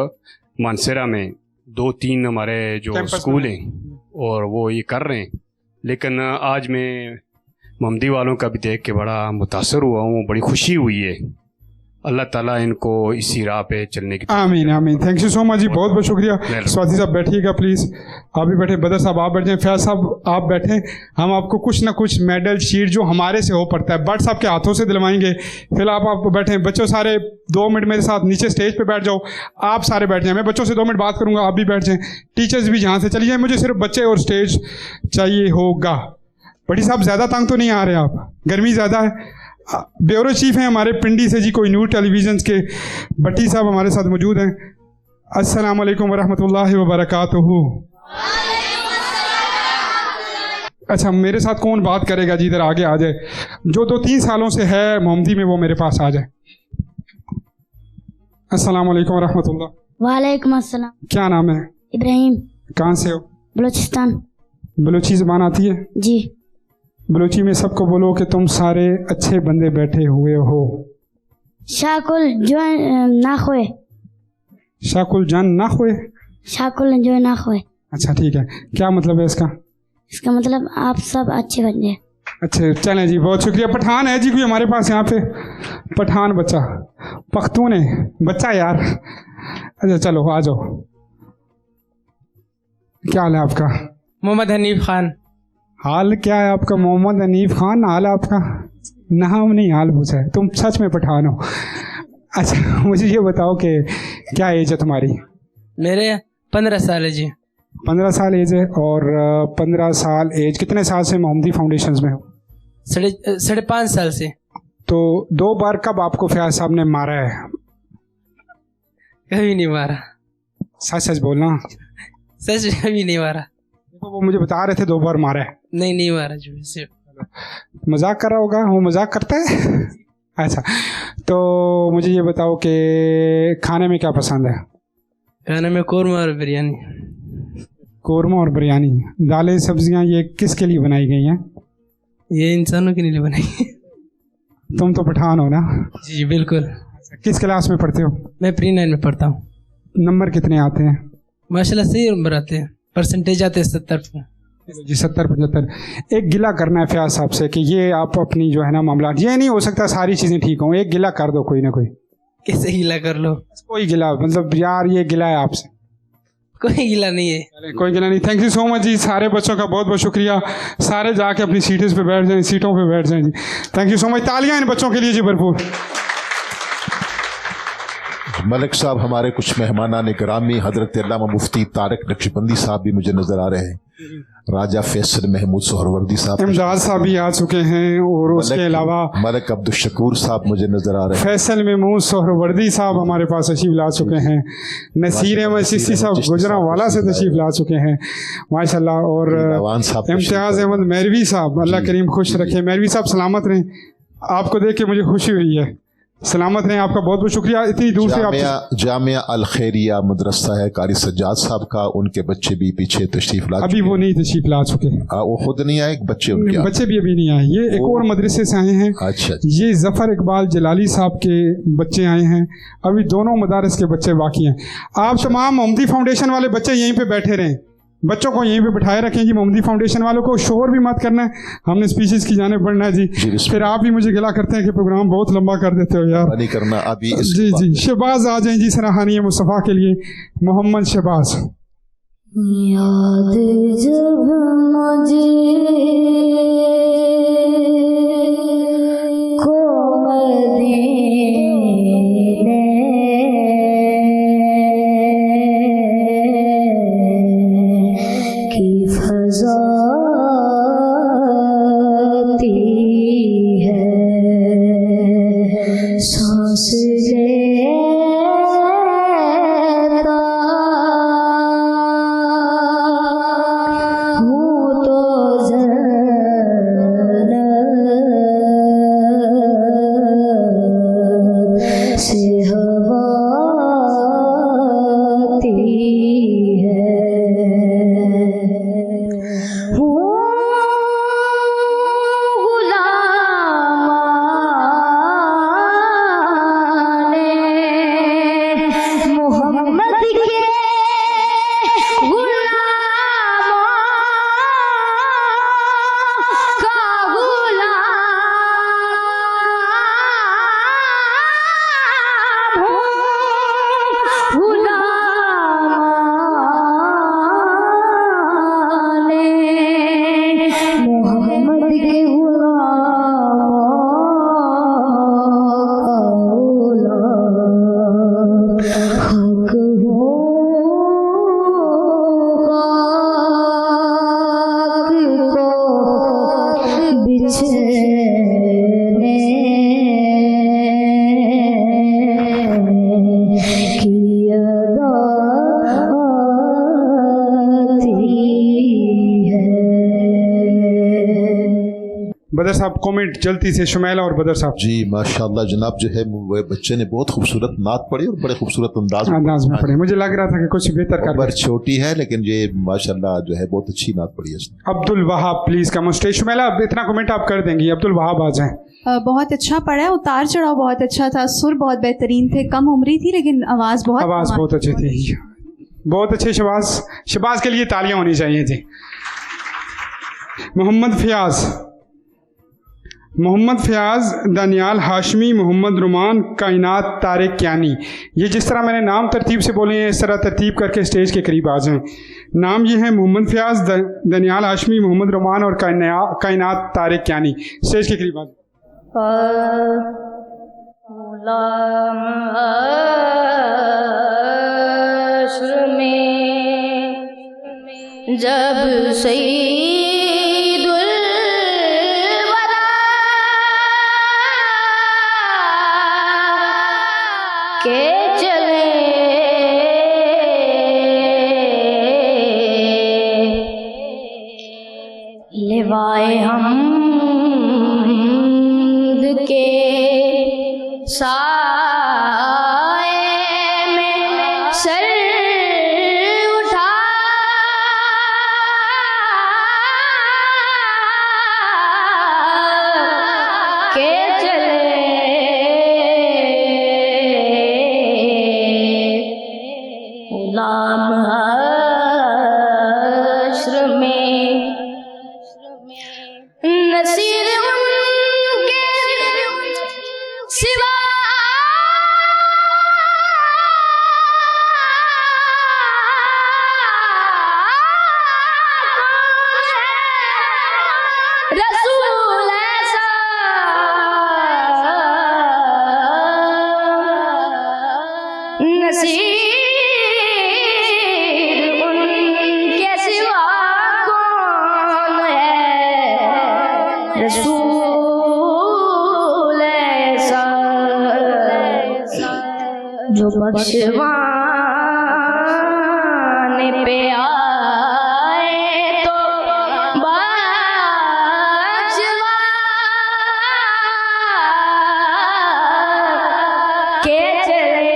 मानसरा में 2-3 हमारे जो स्कूल हैं और वो ये कर रहे हैं। लेकिन आज मैं मोहम्मदी वालों का भी देख के बड़ा मुतासर हुआ हूँ, बड़ी खुशी हुई है। अल्लाह ताला इनको इसी राह पे चलने की। आमीन आमीन। थैंक यू सो मच जी, बहुत बहुत शुक्रिया। स्वाति साहब बैठिएगा प्लीज़, आप भी बैठे, बदर साहब आप बैठ जाएं, फैज साहब आप बैठें। हम आपको कुछ ना कुछ मेडल शीट जो हमारे से हो पड़ता है भट्ट साहब के हाथों से दिलवाएंगे। फिलहाल आप बैठें, बच्चों सारे 2 मिनट मेरे साथ नीचे स्टेज पे बैठ जाओ, आप सारे बैठ जाएं, मैं बच्चों से 2 मिनट बात करूँगा, आप भी बैठ जाएँ, टीचर्स भी यहाँ से चली जाएँ, मुझे सिर्फ बच्चे और स्टेज चाहिए होगा। बड़ी साहब ज़्यादा तंग तो नहीं आ रहे आप, गर्मी ज़्यादा है? ब्यूरो चीफ हैं हमारे पिंडी से जी, कोई न्यूज़ टेलीविजन के भट्टी साहब हमारे साथ मौजूद हैं। अस्सलाम वालेकुम वरहमतुल्लाहि वबरकातुहू। अच्छा, मेरे साथ कौन बात करेगा जी? इधर आगे आ जाए, जो 2-3 सालों से है मोहम्मदी में वो मेरे पास आ जाए। अस्सलाम वालेकुम वरहमतुल्लाह। वालेकुम अस्सलाम। क्या नाम है? इब्राहिम। कहाँ से हो? बलूचिस्तान। बलूची ज़बान आती है जी? बलूची में सबको बोलो कि तुम सारे अच्छे बंदे बैठे हुए हो। शाकुल जो ना खोए। शाकुल जान ना खोए। शाकुल जो ना खोए। अच्छा ठीक है, क्या मतलब है इसका? इसका मतलब आप सब अच्छे बन जाए। अच्छा चलें जी, बहुत शुक्रिया। पठान है जी कोई हमारे पास यहाँ पे? पठान बच्चा, पख्तून है बच्चा यार। अच्छा चलो आ जाओ। क्या हाल है आपका? मोहम्मद हनीफ खान। हाल क्या है आपका? मोहम्मद हनीफ खान हाल आपका? नाम नहीं हाल पूछा है। तुम सच में पठान हो? अच्छा मुझे ये बताओ कि क्या एज है तुम्हारी? मेरे 15 साल है जी। 15 साल एज है। और 15 साल एज, कितने साल से मोहम्मदी फाउंडेशन में हो? 5.5 साल से। तो 2 बार कब आपको फयाज साहब ने मारा है? कभी नहीं मारा। सच सच बोलना। सच कभी नहीं मारा। देखो वो मुझे बता रहे थे 2 बार मारा है। नहीं मारा जी, सिर्फ मजाक कर रहा होगा, वो मजाक करता है। अच्छा तो मुझे ये बताओ कि खाने में क्या पसंद है? खाने में कौरमा और बिरयानी। कौरमा और बिरयानी, दालें सब्जियां ये किसके लिए बनाई गई हैं? ये इंसानों के लिए बनाई। तुम तो पठान हो ना? जी बिल्कुल। किस क्लास में पढ़ते हो? मैं प्री-9 में पढ़ता हूँ। नंबर कितने आते हैं? माशाल्लाह सही नंबर आते हैं, परसेंटेज आते हैं 70 जी 70-75। एक गिला करना है फयाज साहब से कि ये आप अपनी जो है ना मामला, ये नहीं हो सकता सारी चीज़ें ठीक हों, एक गिला कर दो कोई ना कोई। कैसे गिला कर लो? कोई गिला, मतलब यार ये गिला है आपसे। कोई गिला नहीं है। कोई गिला नहीं। थैंक यू सो मच जी, सारे बच्चों का बहुत बहुत शुक्रिया। सारे जाके अपनी सीटों पे बैठ जाएं, सीटों पे बैठ जाएं जी। Thank you so much. तालियां इन बच्चों के लिए जी भरपूर। मलिक साहब, हमारे कुछ मेहमानान गिरामी हजरत अल्लामा मुफ्ती तारिक नक्शबंदी साहब भी मुझे नजर आ रहे हैं। राजा फैसल महमूद सोहरवर्दी साहब, इमदाद साहब भी आ चुके हैं, और उसके अलावा मलिक अब्दुल शकूर साहब मुझे नजर आ रहे हैं। फैसल महमूद सोहरवर्दी साहब हमारे पास तशरीफ ला चुके हैं। नसीर अहमद चिश्ती साहब गुजरांवाला से तशरीफ ला चुके हैं माशाल्लाह। और इम्तियाज़ अहमद मैरवी साहब, अल्लाह करीम खुश रखे। मैरवी साहब सलामत रहें, आपको देख के मुझे खुशी हुई है। सलामत रहें, आपका बहुत बहुत शुक्रिया। इतनी दूर से आप जामिया अल खैरिया मदरसा है कारी सज्जाद साहब का, उनके बच्चे भी पीछे तशरीफ ला अभी वो नहीं तशरीफ ला चुके हैं। वो खुद नहीं आए, बच्चे उनके बच्चे भी अभी नहीं आए। ये एक और मदरसे से आए हैं। अच्छा। ये जफ़र इकबाल जलाली साहब के बच्चे आए हैं। अभी दोनों मदारस के बच्चे बाकी हैं। आप तमाम मोहम्मदी फाउंडेशन वाले बच्चे यहीं पे बैठे रहें, बच्चों को यहीं पे बिठाए रखें जी। मोहम्मदी फाउंडेशन वालों को शोर भी मत करना है, हमने स्पीचेस की जाने बढ़ना है जी। फिर आप भी मुझे गिला करते हैं कि प्रोग्राम बहुत लंबा कर देते हो यार। नहीं करना अभी। जी जी, शहबाज आ जाएं जी सराहनीय मुस्तफ़ा के लिए। मोहम्मद शहबाज। याद जब मुझे को मदीने की फज़ा आती है, सांस लेता हूँ तो जन्नत से हवा आती है। मोहम्मद के गुलामों का गुलाम हूँ, बदर साहब कमेंट जल्दी से, शुमैला और बदर साहब। जी माशाल्लाह जनाब, जो है वो बच्चे ने बहुत खूबसूरत नात पढ़ी और बड़े खूबसूरत अंदाज में पढ़ी। मुझे लग रहा था कि कुछ बेहतर कर, उम्र छोटी है लेकिन ये माशाल्लाह जो है बहुत अच्छी नात पढ़ी है इसने। Abdul Wahab please come stage. Shumaila इतना कमेंट आप कर देंगी, अब्दुल वहाब आ जाएं। बहुत अच्छा पढ़ा है, उतार चढ़ाव बहुत अच्छा था, सुर बहुत बेहतरीन थे, कम उम्री थी लेकिन आवाज़ बहुत अच्छी थी, बहुत अच्छे। शबाज के लिए तालियां होनी चाहिए जी। मोहम्मद फयाज, दानियाल हाशमी, मोहम्मद रुमान, कायनात तारिक यानी। ये जिस तरह मैंने नाम तरतीब से बोले हैं इस तरह तरतीब करके स्टेज के करीब आ जाएं। नाम ये है मोहम्मद फयाज, दानियाल हाशमी, मोहम्मद रुमान और कायनात तारिक यानी। स्टेज के करीब आ जाएं। जब सईदुल वरा के चले लिवाए हमद के साए में सर उठा के चले गुलाम हश्र में नसीर उनके सिवा रसूल ऐसा नसीर उनके सिवा कौन है, रसूल ऐसा जो बख्शवाने पे आए तो बख्शवा के चले।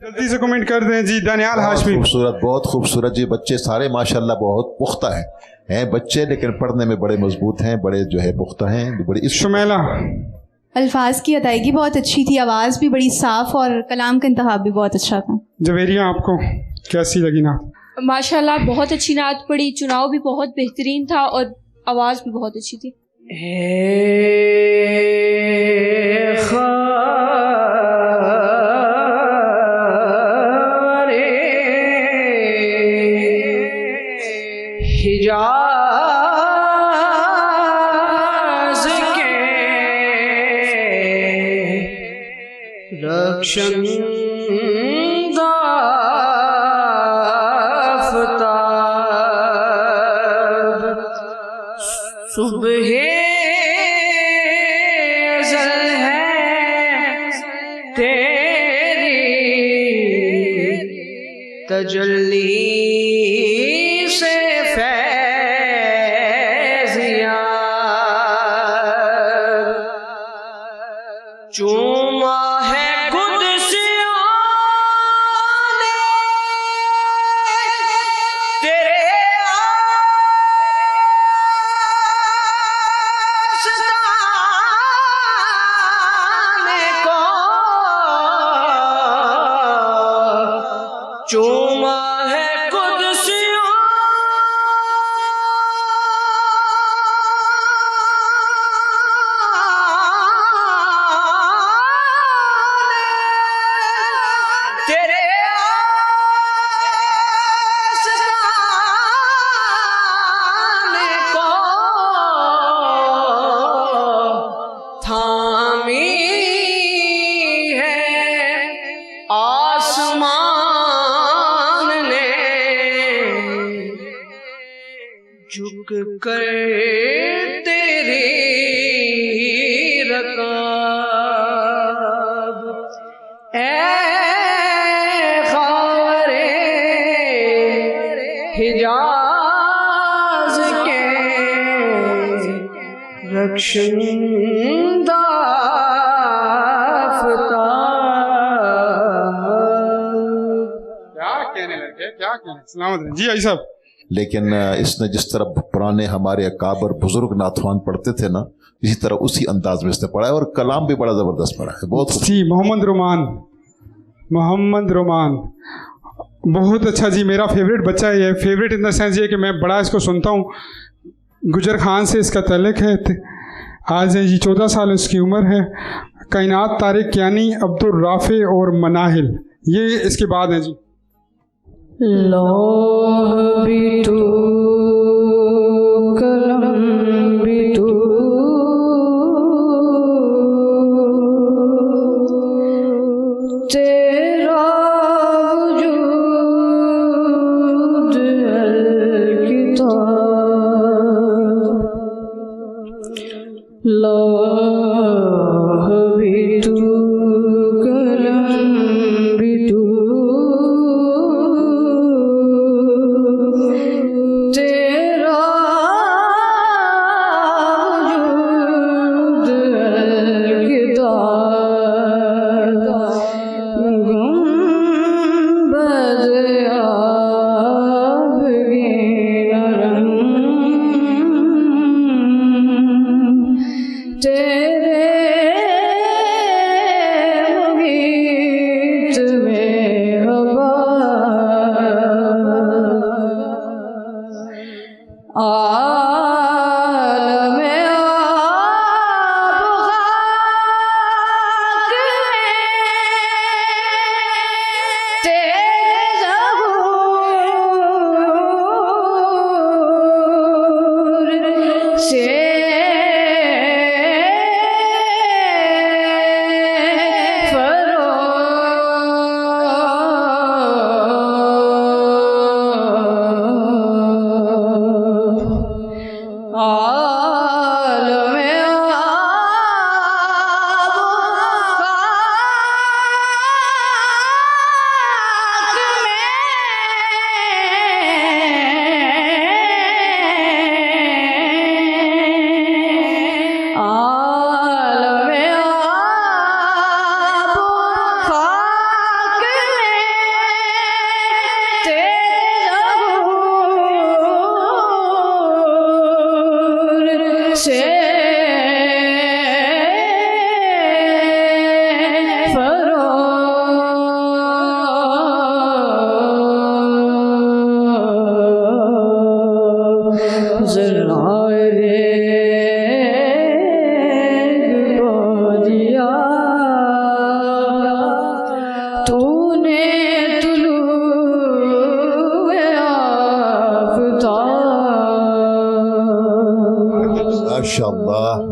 जल्दी से कमेंट कर दें जी। दानियाल हाशमी खूबसूरत, बहुत खूबसूरत जी। बच्चे सारे माशाल्लाह बहुत पुख्ता हैं बच्चे, लेकिन पढ़ने में बड़े मजबूत हैं, बड़े जो है पुख्ता हैं, बड़ी। शुमैला अल्फाज की अदायगी बहुत अच्छी थी, आवाज़ भी बड़ी साफ और कलाम का इंतखाब भी बहुत अच्छा था। जवेरिया आपको कैसी लगी नात? माशाल्लाह बहुत अच्छी नात पड़ी, चुनाव भी बहुत बेहतरीन था और आवाज़ भी बहुत अच्छी थी। हिजाज के रक्षण दाफ्ताब सुबह अज़ल है तेरी तजल्ली से फैज़िया चूमा है कुदसियों ने तेरे आस्ताने को चूमा है कुदसियों तेरे आस्ताने को थामी है आसमान ने झुक कर तेरी रकाब ख़ारे हिजाज बख्शिंदा क्या कहने लगे, क्या कहने। सलामत रहे जी आई साहब। लेकिन इसने जिस तरह पुराने हमारे अकाबर बुजुर्ग नाथवान पढ़ते थे ना, इसी तरह उसी अंदाज में इसने पढ़ा है और कलाम भी बड़ा ज़बरदस्त पढ़ा है। बहुत जी मोहम्मद रोमान बहुत अच्छा जी। मेरा फेवरेट बच्चा है ये, फेवरेट इन द सेंस ये कि मैं बड़ा इसको सुनता हूँ। गुजर खान से इसका तल्लुक़ है। आज है जी 14 साल इसकी उम्र है। कायनात, तारिक कियानी, अब्दुल राफे और मनाहिल, ये इसके बाद है जी। लौह भी तू, कलम भी तू, तेरा वजूद अलकिताब। लौह भी तू, कलम भी तू, तेरा वजूद अलकिताब। गुंबद आबगी नरम तेरे मुगीत में हवा। आलम आब खाक में तेरे ज़हूर से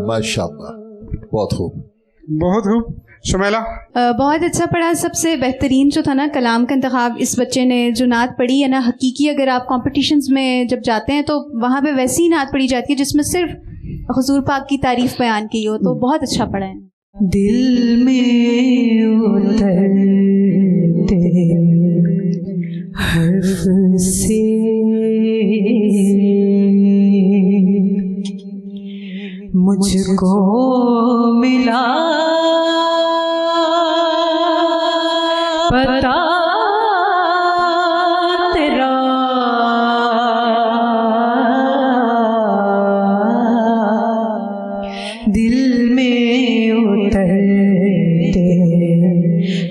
माशाअल्लाह, बहुत खूब, बहुत खूब। शुमैला बहुत अच्छा पढ़ा। सबसे बेहतरीन जो था ना कलाम का इंतखाब इस बच्चे ने, जो नात पढ़ी है ना, हकीकी अगर आप कॉम्पिटिशन्स में जब जाते हैं तो वहाँ पे वैसी ही नात पढ़ी जाती है जिसमें सिर्फ हुजूर पाक की तारीफ बयान की हो, तो बहुत अच्छा पढ़ा है। दिल में उतरते हर्फ से मुझको मिला पता तेरा। दिल में उतरते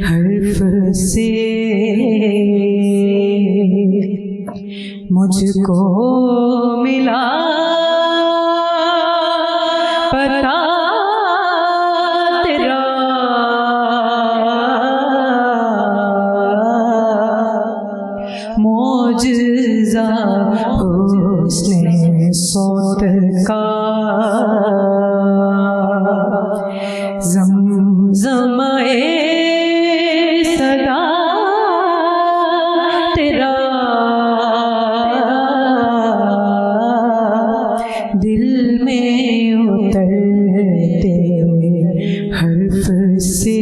हर्फ से मुझको मिला पता तेरा। मौजज़ा हुस्ने सौत का ज़मज़मे सदा तेरा। दिल में उतरते हर्फ से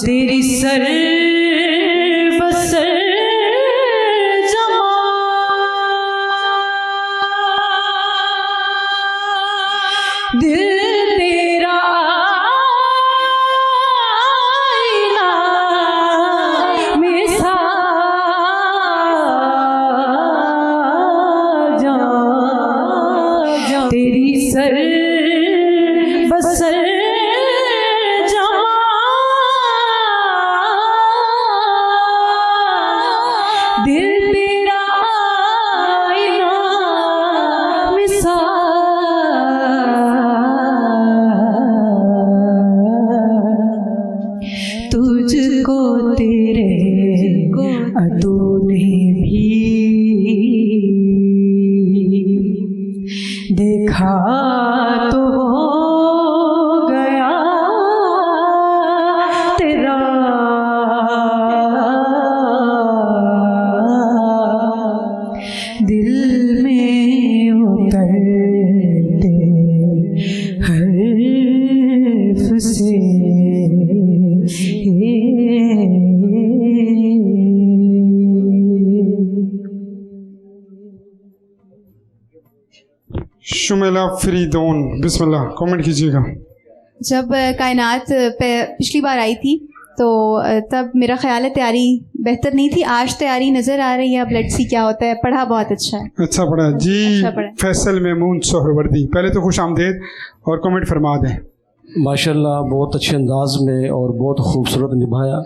तेरी सर बसर जमा दिल तेरा आईना मिसाल जा तेरी सर बसर जा दिल तेरा आईना तुझको तेरे अदों ने भी देखा तो हो गया तेरा दिल में उतरते हर्फ से शुमेला फरीदोन बिस्मिल्लाह कमेंट कीजिएगा। जब कायनात पे पिछली बार आई थी तो तब मेरा ख्याल है तैयारी बेहतर नहीं थी। आज तैयारी नज़र आ रही है। अब लेट्स सी क्या होता है। पढ़ा बहुत अच्छा है। अच्छा पढ़ा जी। अच्छा पढ़ा। फैसल मेमून सोहरवर्दी, पहले तो खुश आमदेद और कमेंट फरमा दें। माशाल्लाह बहुत अच्छे अंदाज में और बहुत खूबसूरत निभाया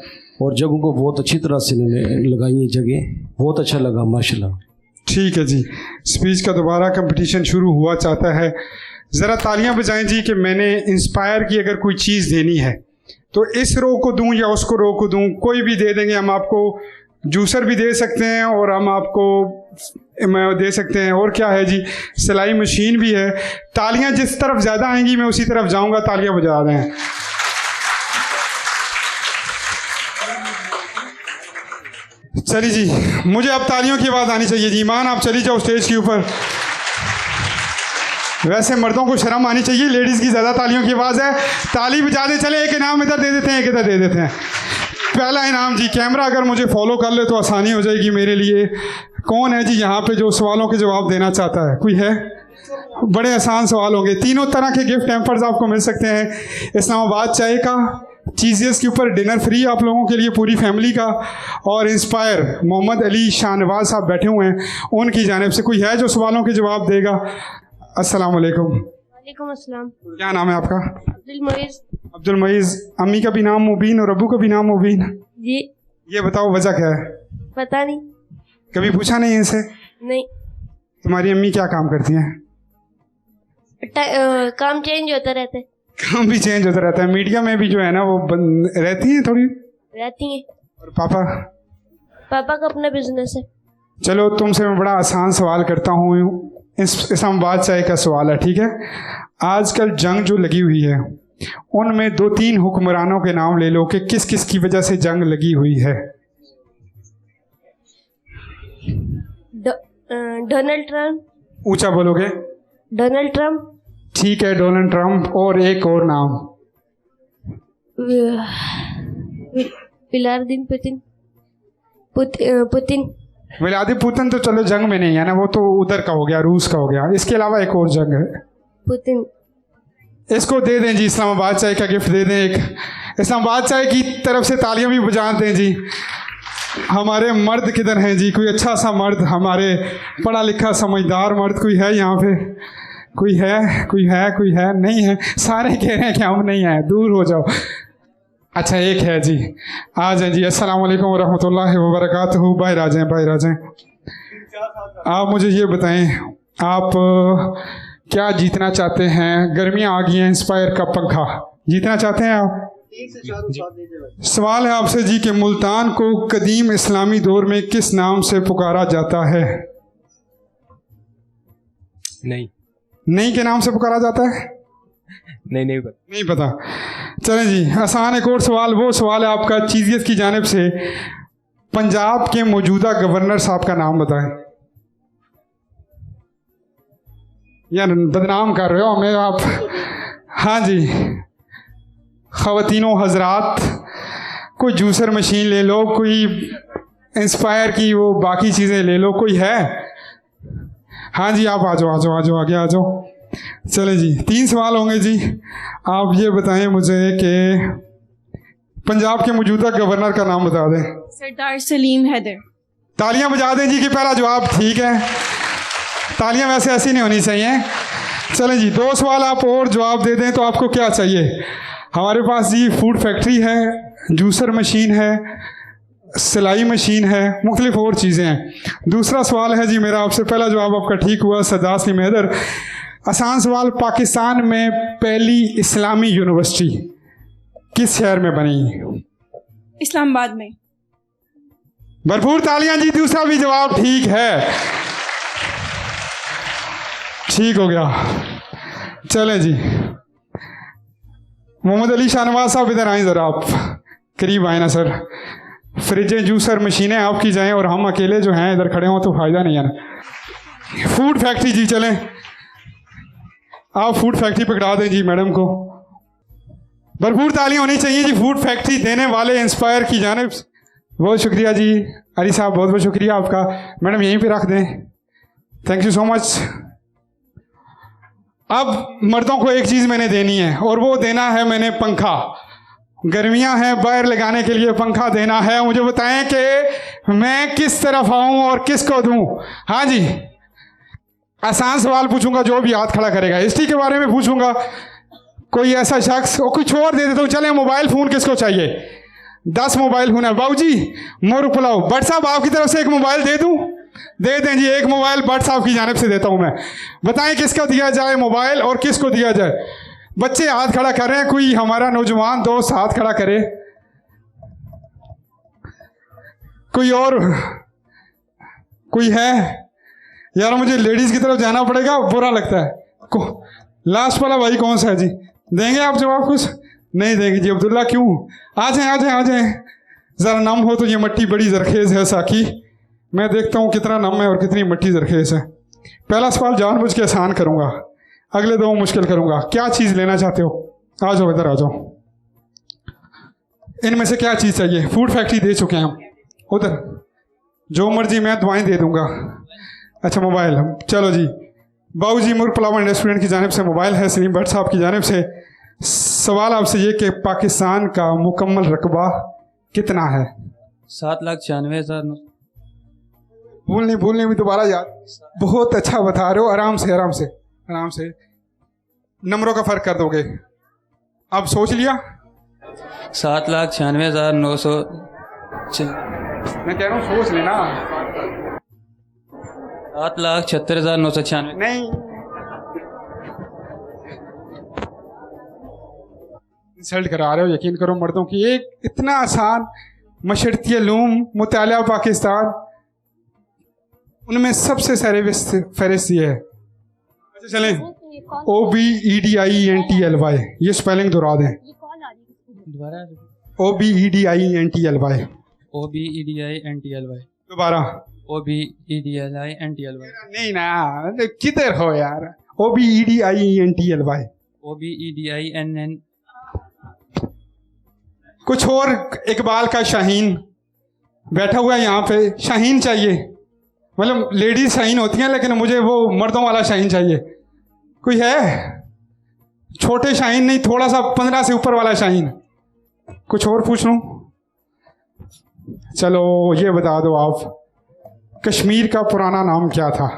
और जगहों को बहुत अच्छी तरह से इन्होंने लगाई जगह, बहुत अच्छा लगा माशाल्लाह। ठीक है जी, स्पीच का दोबारा कंपटीशन शुरू हुआ चाहता है। ज़रा तालियां बजाएं जी कि मैंने इंस्पायर की अगर कोई चीज़ देनी है तो इस रो को दूं या उसको रो को दूं, कोई भी दे देंगे। हम आपको जूसर भी दे सकते हैं और हम आपको दे सकते हैं। और क्या है जी, सिलाई मशीन भी है। तालियां जिस तरफ ज़्यादा आएंगी मैं उसी तरफ जाऊंगा। तालियां बजा दें। चलिए जी, मुझे अब तालियों की आवाज़ आनी चाहिए जी। ईमान आप चली जाओ स्टेज के ऊपर। वैसे मर्दों को शर्म आनी चाहिए, लेडीज़ की ज़्यादा तालियों की आवाज़ है। ताली बजा दे। चले एक इनाम इधर दे देते हैं, एक इधर दे देते हैं। पहला इनाम जी, कैमरा अगर मुझे फॉलो कर ले तो आसानी हो जाएगी मेरे लिए। कौन है जी यहाँ पे जो सवालों के जवाब देना चाहता है? कोई है? बड़े आसान सवाल होंगे। तीनों तरह के गिफ्ट हैम्पर्स आपको मिल सकते हैं। इस्लामाबाद चाय का, चीज़ेस के ऊपर डिनर फ्री आप लोगों के लिए पूरी फैमिली का, और इंस्पायर मोहम्मद अली शाहनवाज साहब बैठे हुए हैं, उनकी जानिब से। कोई है जो सवालों के जवाब देगा? अस्सलाम वालेकुम। वालेकुम अस्सलाम। क्या नाम है आपका? अब्दुल मोइज़। अब्दुल मोइज़। अम्मी का भी नाम मुबीन और अबू का भी नाम मुबीन जी। ये बताओ वजह क्या है? पता नहीं। कभी पूछा नहीं इनसे? नहीं। तुम्हारी अम्मी क्या काम करती हैं? काम चेंज होता रहता है। काम भी चेंज होता रहता है। मीडिया में भी जो है ना वो रहती हैं थोड़ी। रहती हैं। और पापा? पापा का अपना बिजनेस है। चलो तुमसे मैं बड़ा आसान सवाल करता हूँ। इस्लामाबाद चाय का सवाल है, ठीक है? आजकल जंग जो लगी हुई है उनमें 2-3 हुक्मरानों के नाम ले लो कि किस किस की वजह से जंग लगी हुई है। Donald Trump. ऊंचा बोलोगे? Donald Trump. ठीक है, डोनाल्ड ट्रम्प। और एक और नाम। Vladimir Putin. व्लादिमीर पुतिन तो चलो जंग में नहीं है ना, वो तो उधर का हो गया, रूस का हो गया। इसके अलावा एक और जंग है। पुतिन। इसको दे दें जी, इस्लामाबाद चाय का गिफ्ट दे दें एक। इस्लामाबाद चाय की तरफ से तालियां भी बजा दें जी। हमारे मर्द किधर हैं जी? कोई अच्छा सा मर्द, हमारे पढ़ा लिखा समझदार मर्द कोई है यहाँ पे? कोई है? कोई है? कोई है? नहीं है। सारे कह रहे हैं कि हम नहीं हैं, दूर हो जाओ। अच्छा एक है जी, आ जाए जी। अस्सलाम वालेकुम वरहमतुल्लाहि वबरकातुहू। बाहर आ जाएं, बाहर आ जाएं। आप मुझे ये बताएं, आप क्या जीतना चाहते हैं? गर्मियाँ आ गई हैं, इंस्पायर का पंखा जीतना चाहते हैं आप? सवाल है आपसे जी कि मुल्तान को कदीम इस्लामी दौर में किस नाम से पुकारा जाता है? नहीं के नाम से पुकारा जाता है? नहीं पता। चलें जी, आसान एक और सवाल। वो सवाल है आपका चीज़ियत की जानिब से। पंजाब के मौजूदा गवर्नर साहब का नाम बताएं। यार बदनाम कर रहे हो हमें आप। हाँ जी, ख़वातीनो हजरात, कोई जूसर मशीन ले लो, कोई इंस्पायर की वो बाकी चीज़ें ले लो। कोई है? हाँ जी, आप आ जाओ, आ जाओ, आ जाओ, आगे आ जाओ। चले जी, 3 सवाल होंगे जी। आप ये बताएं मुझे कि पंजाब के मौजूदा गवर्नर का नाम बता दें। सरदार सलीम हैदर। तालियां बजा दें जी कि पहला जवाब ठीक है। तालियां वैसे ऐसी नहीं होनी चाहिए। चलें जी, 2 सवाल आप और जवाब दे दें तो आपको क्या चाहिए। हमारे पास जी फूड फैक्ट्री है, जूसर मशीन है, सिलाई मशीन है, मुख्तलिफ और चीज़ें हैं। दूसरा सवाल है जी मेरा आपसे, पहला जवाब आपका ठीक हुआ, सरदार सलीम हैदर। आसान सवाल, पाकिस्तान में पहली इस्लामी यूनिवर्सिटी किस शहर में बनी? इस्लामाबाद में। भरपूर तालियां जी, दूसरा भी जवाब ठीक है, ठीक हो गया। चलें जी, मोहम्मद अली शाहनवाज साहब इधर आए ज़रा, आप करीब आए ना सर। फ्रिजें, जूसर मशीनें आपकी जाएं और हम अकेले जो हैं इधर खड़े हों तो फ़ायदा नहीं है ना। फूड फैक्ट्री जी, चलें आप फूड फैक्ट्री पकड़ा दें जी मैडम को। भरपूर तालियां होनी चाहिए जी फूड फैक्ट्री देने वाले इंस्पायर की जानिब। बहुत शुक्रिया जी अली साहब, बहुत बहुत शुक्रिया आपका। मैडम यहीं पे रख दें, थैंक यू सो मच। अब मर्दों को एक चीज़ मैंने देनी है और वो देना है मैंने पंखा। गर्मियां हैं, बाहर लगाने के लिए पंखा देना है। मुझे बताएं कि मैं किस तरफ आऊं और किसको दूं। हाँ जी, आसान सवाल पूछूंगा, जो भी हाथ खड़ा करेगा। हिस्ट्री के बारे में पूछूंगा, कोई ऐसा शख्स, और कुछ और दे देता हूँ। चले, मोबाइल फ़ोन किसको चाहिए? 10 मोबाइल फ़ोन है। बाबू जी मोर पुलाव, भट्ट साहब आपकी तरफ से एक मोबाइल दे दूँ? दे दें जी, एक मोबाइल भट्ट साहब की जानिब से देता हूँ मैं। बताएं किसको दिया जाए मोबाइल और किसको दिया जाए। बच्चे हाथ खड़ा कर रहे हैं, कोई हमारा नौजवान दोस्त हाथ खड़ा करे। कोई और कोई है? यार मुझे लेडीज की तरफ जाना पड़ेगा, बुरा लगता है। लास्ट वाला भाई कौन सा है जी? देंगे आप जवाब? कुछ नहीं देंगे जी। अब्दुल्ला क्यों? आ जाएं आ जाएं आ जाएं, ज़रा नम हो तो। ये मिट्टी बड़ी जरखेज़ है साकी, मैं देखता हूँ कितना नम है और कितनी मिट्टी जरखेज़ है। पहला सवाल जानबूझ के आसान करूँगा, अगले 2 मुश्किल करूँगा। क्या चीज़ लेना चाहते हो? आ जाओ इधर आ जाओ। इनमें से क्या चीज़ चाहिए? फूड फैक्ट्री दे चुके हैं हम, उधर जो मर्जी मैं दुआएं दे दूँगा। अच्छा मोबाइल, चलो जी। बाबू जी मुर्ग पुलाव रेस्टोरेंट की जानिब से मोबाइल है, सलीम भट्ट साहब की जानिब से। सवाल आपसे ये कि पाकिस्तान का मुकम्मल रकबा कितना है? 7,96,000। भूलने भी दोबारा याद। बहुत अच्छा बता रहे हो, आराम से आराम से आराम से। नंबरों का फ़र्क कर दोगे। अब सोच लिया? 7,96,900। मैं कह रहा हूँ सोच लेना। 7,76,996। नहीं, इंसल्ट करा रहे हो। यकीन करो मर्दों की एक इतना आसान मशरती उलूम मुताला पाकिस्तान, उनमें सबसे फहरिस्त ये है। अच्छा चलें, OBEDIENTLY, ये स्पेलिंग दोहरा दें। OBEDIENTLY। OBEDIENTLY। दोबारा। OBEDIENTLY। नहीं ना, किधर हो यार? OBEDIENTLY। OBEDINN। कुछ और? इकबाल का शाहीन बैठा हुआ है यहाँ पे, शाहीन चाहिए। मतलब लेडीज शाहीन होती हैं, लेकिन मुझे वो मर्दों वाला शाहीन चाहिए। कोई है? छोटे शाहीन नहीं, थोड़ा सा 15 से ऊपर वाला शाहीन। कुछ और पूछ लूँ? चलो ये बता दो आप, कश्मीर का पुराना नाम क्या था?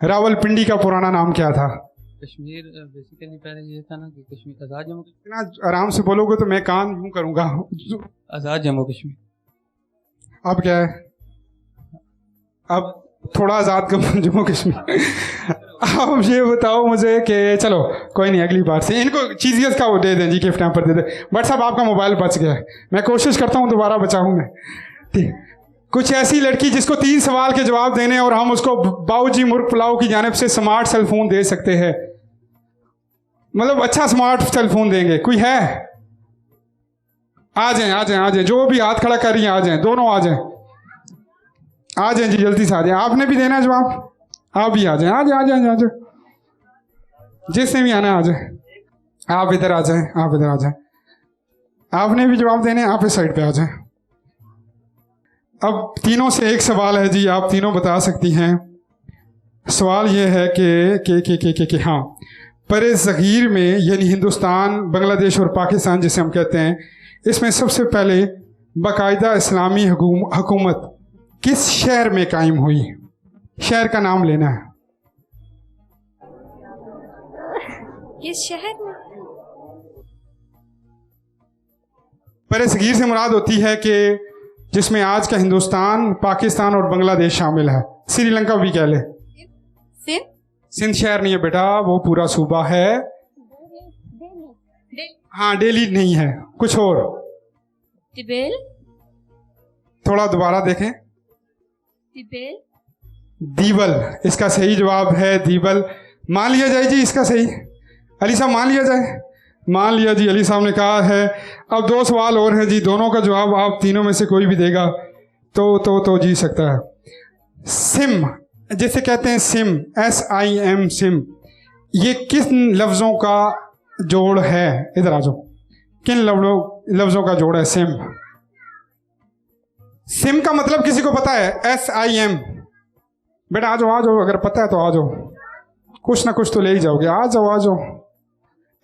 रावलपिंडी का पुराना नाम क्या था? कश्मीर बेसिकली पहले ये था ना कि कश्मीर आज़ाद जम्मू। इतना आराम से बोलोगे तो मैं कान यूं करूँगा। आज़ाद जम्मू कश्मीर। अब क्या है? अब थोड़ा आज़ाद जम्मू कश्मीर। अब ये बताओ मुझे कि चलो कोई नहीं, अगली बार से इनको चीज़ियत का वो दे दें जी, गिफ्ट यहाँ पर दे दें। बट साहब आपका मोबाइल बच गया है, मैं कोशिश करता हूँ दोबारा बचाऊँ मैं। ठीक, कुछ ऐसी लड़की जिसको 3 सवाल के जवाब देने और हम उसको बाबूजी मुर्ग पुलाव की जानिब से स्मार्ट सेल फोन दे सकते हैं। मतलब अच्छा स्मार्ट सेल फोन देंगे। कोई है? आ जाएं आ जाएं आ जाएं, जो भी हाथ खड़ा कर रही हैं आ जाएं, दोनों आ जाएं, आ जाएं जी, जल्दी से आ जाएं। आपने भी देना है जवाब, आप भी आ जाएं, आ जाएं आ जाएं आ जाएं, जिसने भी आना है आ जाएं। आप इधर आ जाएं, आप इधर आ जाएं। आपने भी जवाब देने, आप इस साइड पे आ जाएं। अब तीनों से एक सवाल है जी, आप तीनों बता सकती हैं सवाल ये है कि हाँ, पर सग़ीर में यानी हिंदुस्तान, बांग्लादेश और पाकिस्तान जिसे हम कहते हैं, इसमें सबसे पहले बाकायदा इस्लामी हुकूमत किस शहर में कायम हुई? शहर का नाम लेना है। किस शहर में? पर सग़ीर से मुराद होती है कि जिसमें आज का हिंदुस्तान, पाकिस्तान और बांग्लादेश शामिल है। श्रीलंका भी कह ले। सिंध शहर नहीं है बेटा, वो पूरा सूबा है। हाँ, दिल्ली नहीं है, कुछ और। तिबेल। थोड़ा दोबारा देखें। तिबेल। दीवल इसका सही जवाब है, दीवल। मान लिया जाए जी इसका सही। अली साहब मान लिया जाए? मान लिया जी, अली साहब ने कहा है। अब 2 सवाल और हैं जी, दोनों का जवाब आप तीनों में से कोई भी देगा तो जीत सकता है। सिम जैसे कहते हैं, सिम, SIM, सिम, ये किन लफ्ज़ों का जोड़ है? इधर आ जाओ। किन लफ्ज़ों का जोड़ है सिम? सिम का मतलब किसी को पता है? SIM। बेटा आ जाओ, अगर पता है तो आ जाओ, कुछ ना कुछ तो ले ही जाओगे। आ जाओ।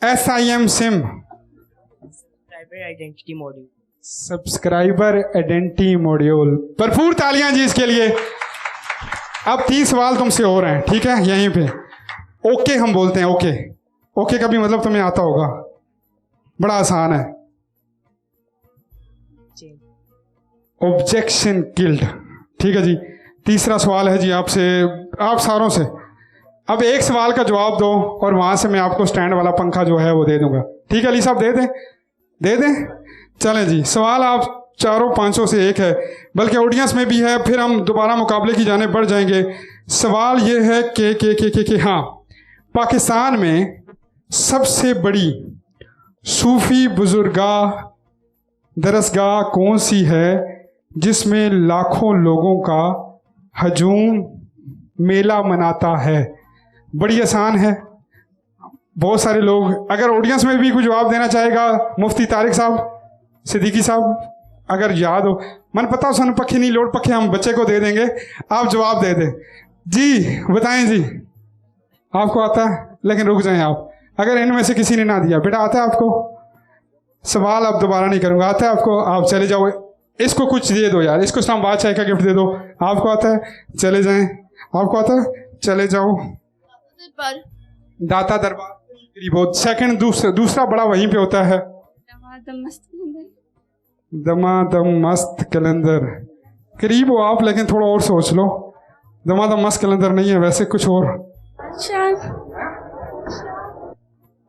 SIM, SIM. Identity module. Subscriber identity module. भरपूर तालियां जी इसके लिए। अब 3 सवाल तुमसे और हैं, ठीक है? यहीं पे ओके हम बोलते हैं। ओके का भी मतलब तुम्हें आता होगा, बड़ा आसान है। ऑब्जेक्शन किल्ड, ठीक है जी। तीसरा सवाल है जी आपसे, आप सारों से। अब एक सवाल का जवाब दो और वहां से मैं आपको स्टैंड वाला पंखा जो है वो दे दूंगा, ठीक है? अली साहब दे दें। चलें जी, सवाल आप चारों 500 से एक है, बल्कि ऑडियंस में भी है, फिर हम दोबारा मुकाबले की जाने बढ़ जाएंगे। सवाल ये है कि हाँ, पाकिस्तान में सबसे बड़ी सूफी बुजुर्गाह दरसगाह कौन सी है जिसमें लाखों लोगों का हजूम मेला मनाता है? बड़ी आसान है, बहुत सारे लोग। अगर ऑडियंस में भी कोई जवाब देना चाहेगा, मुफ्ती तारिक साहब, सिद्दीकी साहब, अगर याद हो। मन पता सन पखे नहीं लोड पखे, हम बच्चे को दे देंगे, आप जवाब दे दें जी। बताएं जी, आपको आता है? लेकिन रुक जाएं आप, अगर इनमें से किसी ने ना दिया। बेटा आता है आपको? सवाल अब दोबारा नहीं करूंगा। आता है आपको? आप चले जाओ, इसको कुछ दे दो यार, इसको इस्लामाबाद चाय का गिफ्ट दे दो। आपको आता है? चले जाएं। आपको आता है? चले जाओ। दाता दरबार बहुत। सेकंड दूसरा बड़ा वहीं पे होता है, दमादम मस्त कलंदर। करीब हो आप, लेकिन थोड़ा और सोच लो। दमादम मस्त कलंदर नहीं है, वैसे कुछ और।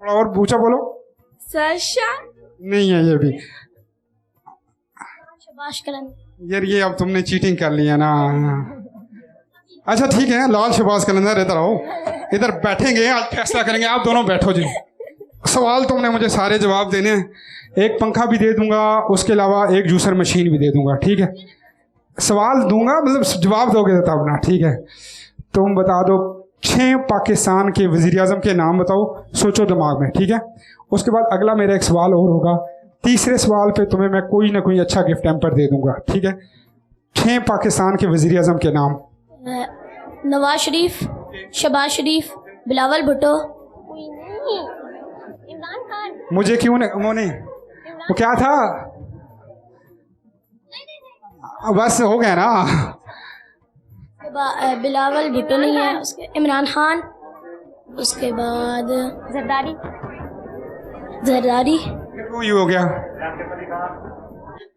थोड़ा और ऊंचा बोलो। नहीं है ये भी। यार ये अब तुमने चीटिंग कर लिया ना। अच्छा ठीक है, लाल शहबाज कलंदर। इधर आओ, इधर बैठेंगे, आज फैसला करेंगे। आप दोनों बैठो जी। सवाल तुमने मुझे सारे जवाब देने हैं। एक पंखा भी दे दूंगा, उसके अलावा एक जूसर मशीन भी दे दूंगा, ठीक है? सवाल दूंगा, मतलब जवाब दोगे तब ना, ठीक है? तुम बता दो 6 पाकिस्तान के वज़ीर-ए-आज़म के नाम बताओ, सोचो दिमाग में, ठीक है? उसके बाद अगला मेरा एक सवाल और होगा। तीसरे सवाल पे तुम्हें मैं कोई ना कोई अच्छा गिफ्ट हैम्पर दे दूंगा, ठीक है? 6 पाकिस्तान के वज़ीर-ए-आज़म के नाम। नवाज शरीफ, शहबाज शरीफ, बिलावल भुट्टो, इमरान खान। मुझे क्यों नहीं वो क्या था? बस हो गया ना। बिलावल भुट्टो नहीं है, उसके इमरान खान, उसके बाद जरदारी। ये हो गया।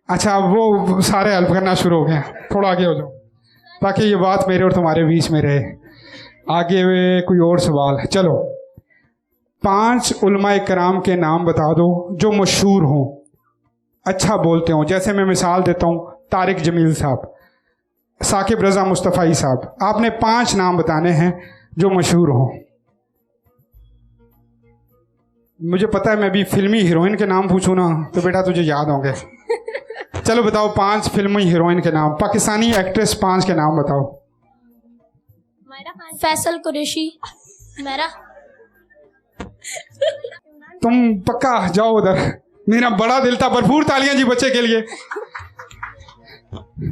अच्छा, वो सारे हेल्प करना शुरू हो गए। थोड़ा आगे हो जाओ ताकि ये बात मेरे और तुम्हारे बीच में रहे। आगे कोई और सवाल? चलो 5 उलमाए कराम के नाम बता दो जो मशहूर हों, अच्छा बोलते हों। जैसे मैं मिसाल देता हूँ, तारिक जमील साहब, साकिब रज़ा मुस्तफ़ाई साहब। आपने 5 नाम बताने हैं जो मशहूर हों। मुझे पता है मैं भी फिल्मी हीरोइन के नाम पूछूं ना तो बेटा तुझे याद होंगे। चलो बताओ 5 फिल्मी हीरोइन के नाम, पाकिस्तानी एक्ट्रेस 5 के नाम बताओ। फैसल कुरैशी, मेरा। तुम पक्का जाओ उधर, मेरा बड़ा दिल था। भरपूर तालियां जी बच्चे के लिए।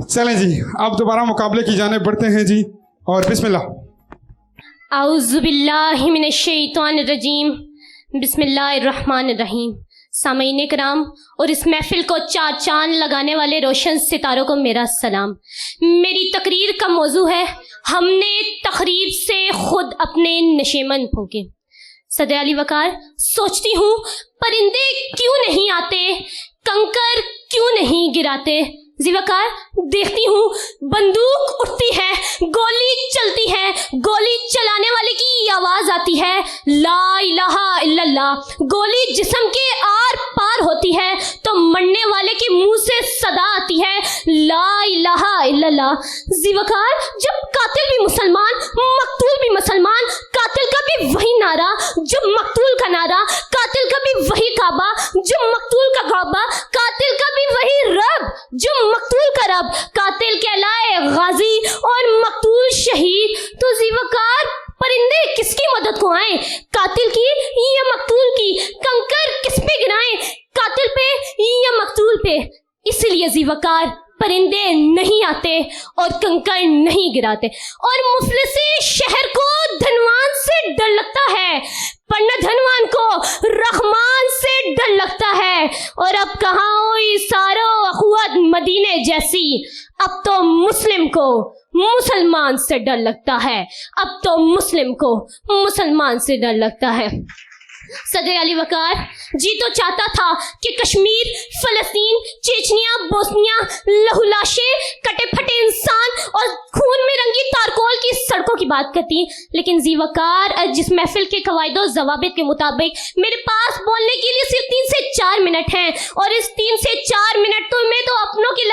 चलें जी, अब दोबारा मुकाबले की जाने बढ़ते हैं जी, और बिस्मिल्लाह। आउज़ुबिल्लाहिमिनश्शैतानिर्रजीम बिस्मिल्लाहिर्रहमानिर्रहीम। सामईन कराम और इस महफिल को चार चांद लगाने वाले रोशन सितारों को मेरा सलाम। मेरी तकरीर का मौजू है हमने तकरीब से खुद अपने नशेमन फूंके। सदर अली वकार, सोचती हूँ परिंदे क्यों नहीं आते, कंकर क्यों नहीं गिराते। ज़िवकार, देखती हूँ बंदूक उठती है, गोली चलती है, गोली चलाने वाले की आवाज आती है ला इलाहा इल्लल्लाह। गोली जिस्म के आर पार होती है तो मरने वाले के मुंह से सदा आती है ला इलाहा इल्लल्लाह। ज़िवकार, जब कातिल भी मुसलमान, मकतूल भी मुसलमान, कातिल का भी वही नारा जो मकतूल का नारा, कातिल का भी वही काबा जो मकतूल का काबा, कातिल का भी वही रब जो मकतूल का रब। कातिल कहलाए गाजी और मकतूल शहीद। तो ज़िवकार, परिंदे किसकी मदद को आए, कातिल की या मकतूल की। कंकर किस पे गिराएं, कातिल पे या मकतूल पे। इसलिए ज़िवकार, परिंदे नहीं आते और कंकर नहीं गिराते। और मुफलिसी शहर को धनवान से डर लगता है, पर न धनवान को रहमान से डर लगता है। और अब कहाँ हुई सारो अखुवत मदीने जैसी, अब तो मुस्लिम को मुसलमान से डर लगता है, अब तो मुस्लिम को मुसलमान से डर लगता है। सदर अली वकार, जी तो चाहता था कि कश्मीर, फलस्तीन, चेचनिया, बोस्निया, लहूलाशे, कटे फटे इंसान और खून में रंगी तारकोल की सड़कों की बात करती, लेकिन जी वकार, जिस महफिल के कवायदो ज़वाबित के मुताबिक मेरे पास बोलने के लिए सिर्फ 3 से 4 मिनट हैं, और इस 3 से 4 मिनट तो मैं तो अपनों के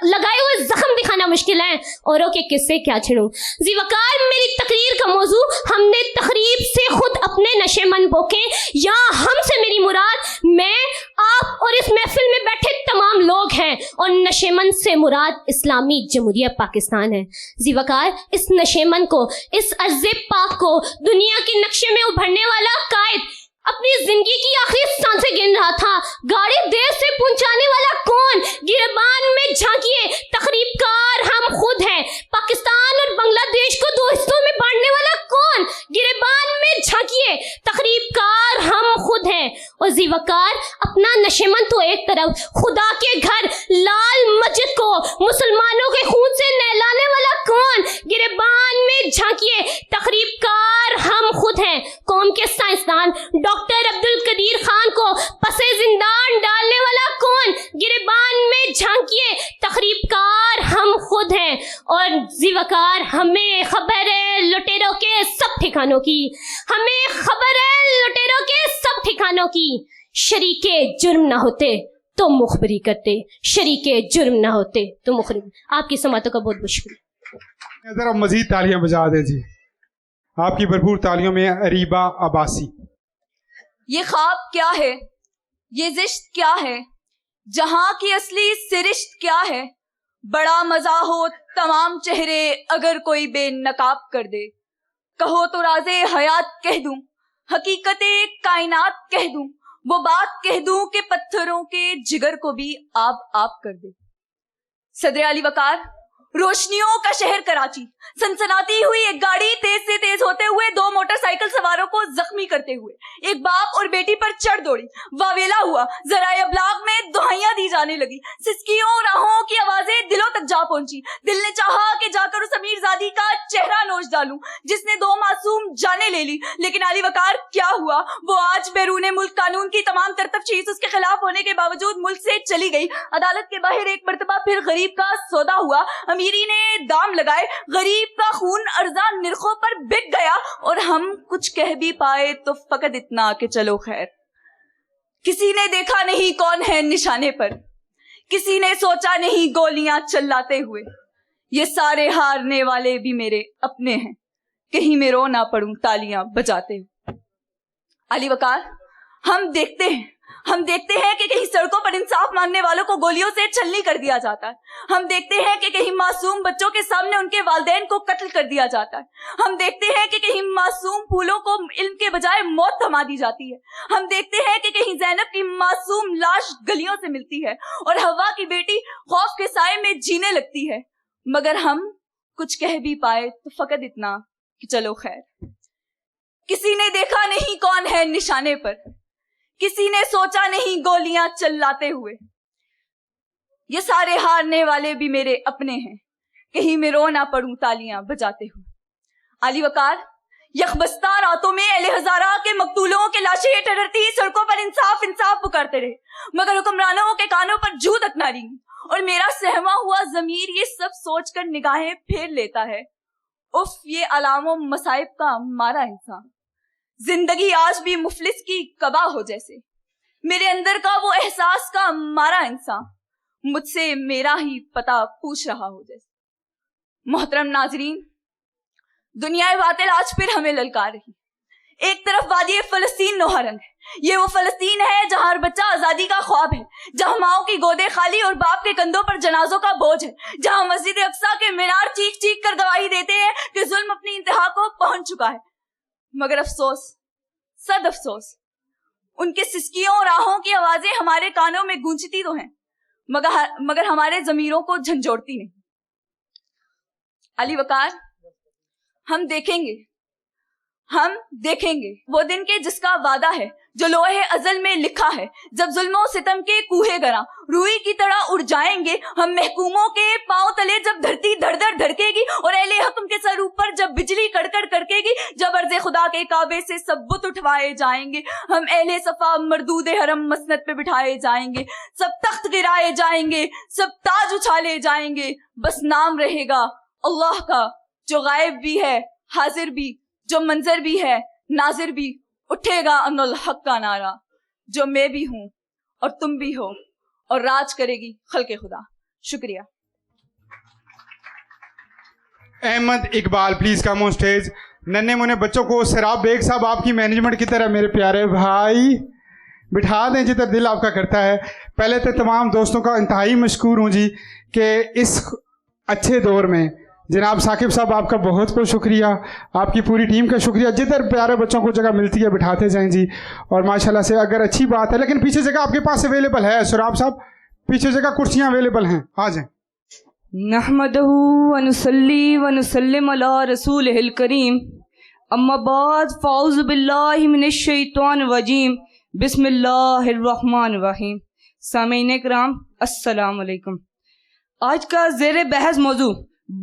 लगाए हुए जख्म दिखाना मुश्किल है, औरों के किस्से क्या छिड़ूं। जी वकार, मेरी तकरीर का मौजू हमने तकरीब से खुद अपने नशेमन बोके, या हमसे मेरी मुराद मैं, आप और इस महफिल में बैठे तमाम लोग हैं, और नशेमन से मुराद इस्लामी जमहूरिया पाकिस्तान है। ज़िवकार, इस नशेमन को, इस अर्ज़े पाक को दुनिया के नक्शे में उभरने वाला कायद अपनी जिंदगी की आखिरी सांसें गिन रहा था। गाड़ी देर से पहुंचाने वाला कौन, गिरबान में झांकिए, तकरीबकार हम खुद हैं। पाकिस्तान और बांग्लादेश को 2 हिस्सों में बांटने वाला कौन, गिरबान में झांकिए, तकरीबकार हम खुद हैं। और ज़िवकार, अपना नशेमन तो एक तरफ, खुदा के घर लाल मस्जिद को मुसलमानों के खून से नहलाने वाला कौन, गिरबान में झांकिए, तकरीबकार हम खुद हैं। कौम के साइंसदान डॉक्टर अब्दुल कदीर खान को पसे जिंदान डालने वाला कौन, गिरबान में झांकिए, तकरीबकार हम खुद हैं। और ज़िवकार, हमें खबर है लुटेरों के सब ठिकानों की, हमें खबर है लुटेरों के सब ठिकानों की। शरीके जुर्म ना होते तो मुखबरी करते, शरीके जुर्म ना होते तो मुखबरी। आपकी समातों का बहुत बहुत शुक्रिया। जरा मजीद तालियां बजा दे जी, आपकी भरपूर तालियों में अरीबा अब्बासी। ये ख्वाब क्या है, ये जिश्त क्या है, जहां की असली सिरिश्त क्या है। बड़ा मजा हो तमाम चेहरे अगर कोई बेनकाब कर दे, कहो तो राज़े हयात कह दूं, हकीकते कायनात कह दूं, वो बात कह दूं कि पत्थरों के जिगर को भी आब कर दे। सदर अली वकार, रोशनियों का शहर कराची, सनसनाती हुई एक गाड़ी तेज से तेज होते हुए 2 मोटरसाइकिल सवारों को जख्मी करते हुए एक बाप और बेटी पर चढ़ दौड़ी। वावेला हुआ, ज़राए अबलाग में दुहाइयां दी जाने लगी, सिसकियों और आहों की आवाजें दिलों तक जा पहुंची। दिल ने चाहा कि जाकर उस अमीरजादी का चेहरा नोच डालूं जिसने 2 मासूम जाने ले ली, लेकिन अली वकार क्या हुआ, वो आज बैरूने मुल्क कानून की तमाम तर तफ्तीश उसके खिलाफ होने के बावजूद मुल्क से चली गई। अदालत के बाहर एक मर्तबा फिर गरीब का सौदा हुआ, अमीरी ने दाम लगाए, गरीब का खून अर्जा निरखों पर बिक गया, और हम कुछ कह भी पाए तो फकत इतना कि चलो खैर। किसी ने देखा नहीं कौन है निशाने पर, किसी ने सोचा नहीं गोलियां चलाते हुए, ये सारे हारने वाले भी मेरे अपने हैं, कहीं मैं रो ना पड़ूं तालियां बजाते हुए। अली वकार, हम देखते हैं कि कहीं सड़कों पर इंसाफ मांगने वालों को गोलियों से छलनी कर दिया जाता है। हम देखते हैं कि कहीं मासूम बच्चों के सामने उनके वालिदैन को कत्ल कर दिया जाता है। हम देखते हैं कि कहीं मासूम फूलों को इल्म के बजाय मौत थमा दी जाती है। हम देखते हैं कि कहीं ज़ैनब की मासूम लाश गलियों से मिलती है और हवा की बेटी खौफ के साए में जीने लगती है। मगर हम कुछ कह भी पाए तो फकत इतना कि चलो खैर। किसी ने देखा नहीं कौन है निशाने पर, किसी ने सोचा नहीं गोलियां चलाते हुए। ये सारे हारने वाले भी मेरे अपने हैं, कहीं मैं रो ना पड़ूं तालियां बजाते हुए। आली वकार, यखबस्ता रातों में अहले हजारा के मकतूलों के लाशें टहरती सड़कों पर इंसाफ इंसाफ पुकारते रहे, मगर हुक्मरानों के कानों पर जू तक ना रही। और मेरा सहमा हुआ जमीर ये सब सोचकर निगाहें फेर लेता है, उफ ये अलामों मसाइब का मारा इंसान। जिंदगी आज भी मुफलिस की कबा हो जैसे, मेरे अंदर का वो एहसास का मारा इंसान मुझसे मेरा ही पता पूछ रहा हो जैसे। मोहतरम नाजरीन, दुनिया बातिल आज फिर हमें ललकार रही। एक तरफ वादी फलस्तीन नोहा रंग है, ये वो फलस्तीन है जहां हर बच्चा आजादी का ख्वाब है, जहां माओ की गोदे खाली और बाप के कंधों पर जनाजों का बोझ है, जहां मस्जिद अक्सा के मीनार चीख चीख कर गवाही देते हैं कि जुल्म अपनी इंतहा को पहुंच चुका है। मगर अफसोस, सद अफसोस, उनके सिसकियों और आहों की आवाजें हमारे कानों में गूंजती तो हैं, मगर हमारे जमीरों को झंझोड़ती नहीं। अली वकार, हम देखेंगे वो दिन के जिसका वादा है, जो लोहे अजल में लिखा है, जब जुल्मों सितम के कूहे गरा रूई की तरह उड़ जाएंगे हम महकूमों के पांव तले, जब धरती धड़ धड़ धड़केगी और अहले हकम के सर ऊपर जब बिजली कड़कड़ कड़केगी, जब अर्ज़े खुदा के काबे से सब बुत उठवाए जाएंगे हम अहले सफा मरदूदे हरम मसनद पे बिठाए जाएंगे, सब तख्त गिराए जाएंगे, सब ताज उछाले जाएंगे, बस नाम रहेगा अल्लाह का, जो गायब भी है हाजिर भी, जो मंजर भी है नाजिर भी। उठेगा अनुल हक का नारा, जो मैं भी हूं और तुम भी हो, और राज करेगी खल्के खुदा। शुक्रिया। Ahmed Iqbal please come on stage. नन्हे मुन्ने बच्चों को सराब बेग साहब आपकी मैनेजमेंट की तरह मेरे प्यारे भाई बिठा दें जिधर दिल आपका करता है। पहले तो तमाम दोस्तों का इंतहाई मशकूर हूँ जी कि इस अच्छे दौर में जनाब साकिब साहब आपका बहुत बहुत शुक्रिया, आपकी पूरी टीम का शुक्रिया। जिधर प्यारे बच्चों को जगह मिलती है बिठाते जाएं जी। और माशाल्लाह से अगर अच्छी बात है, लेकिन पीछे जगह आपके पास अवेलेबल है सुराब साहब, पीछे जगह कुर्सियां अवेलेबल हैं, आ जाएं। नहमदहू व नुसल्ली व नुसल्लिम अला रसूलिहिल करीम, अम्मा बाद फ़ाऊज़ु बिल्लाहि मिनश शैतानिर रजीम, बिस्मिल्लाहिर रहमानिर रहीम। सामीन किराम अस्सलाम वालेकुम। आज का ज़ेरे बहस मौजू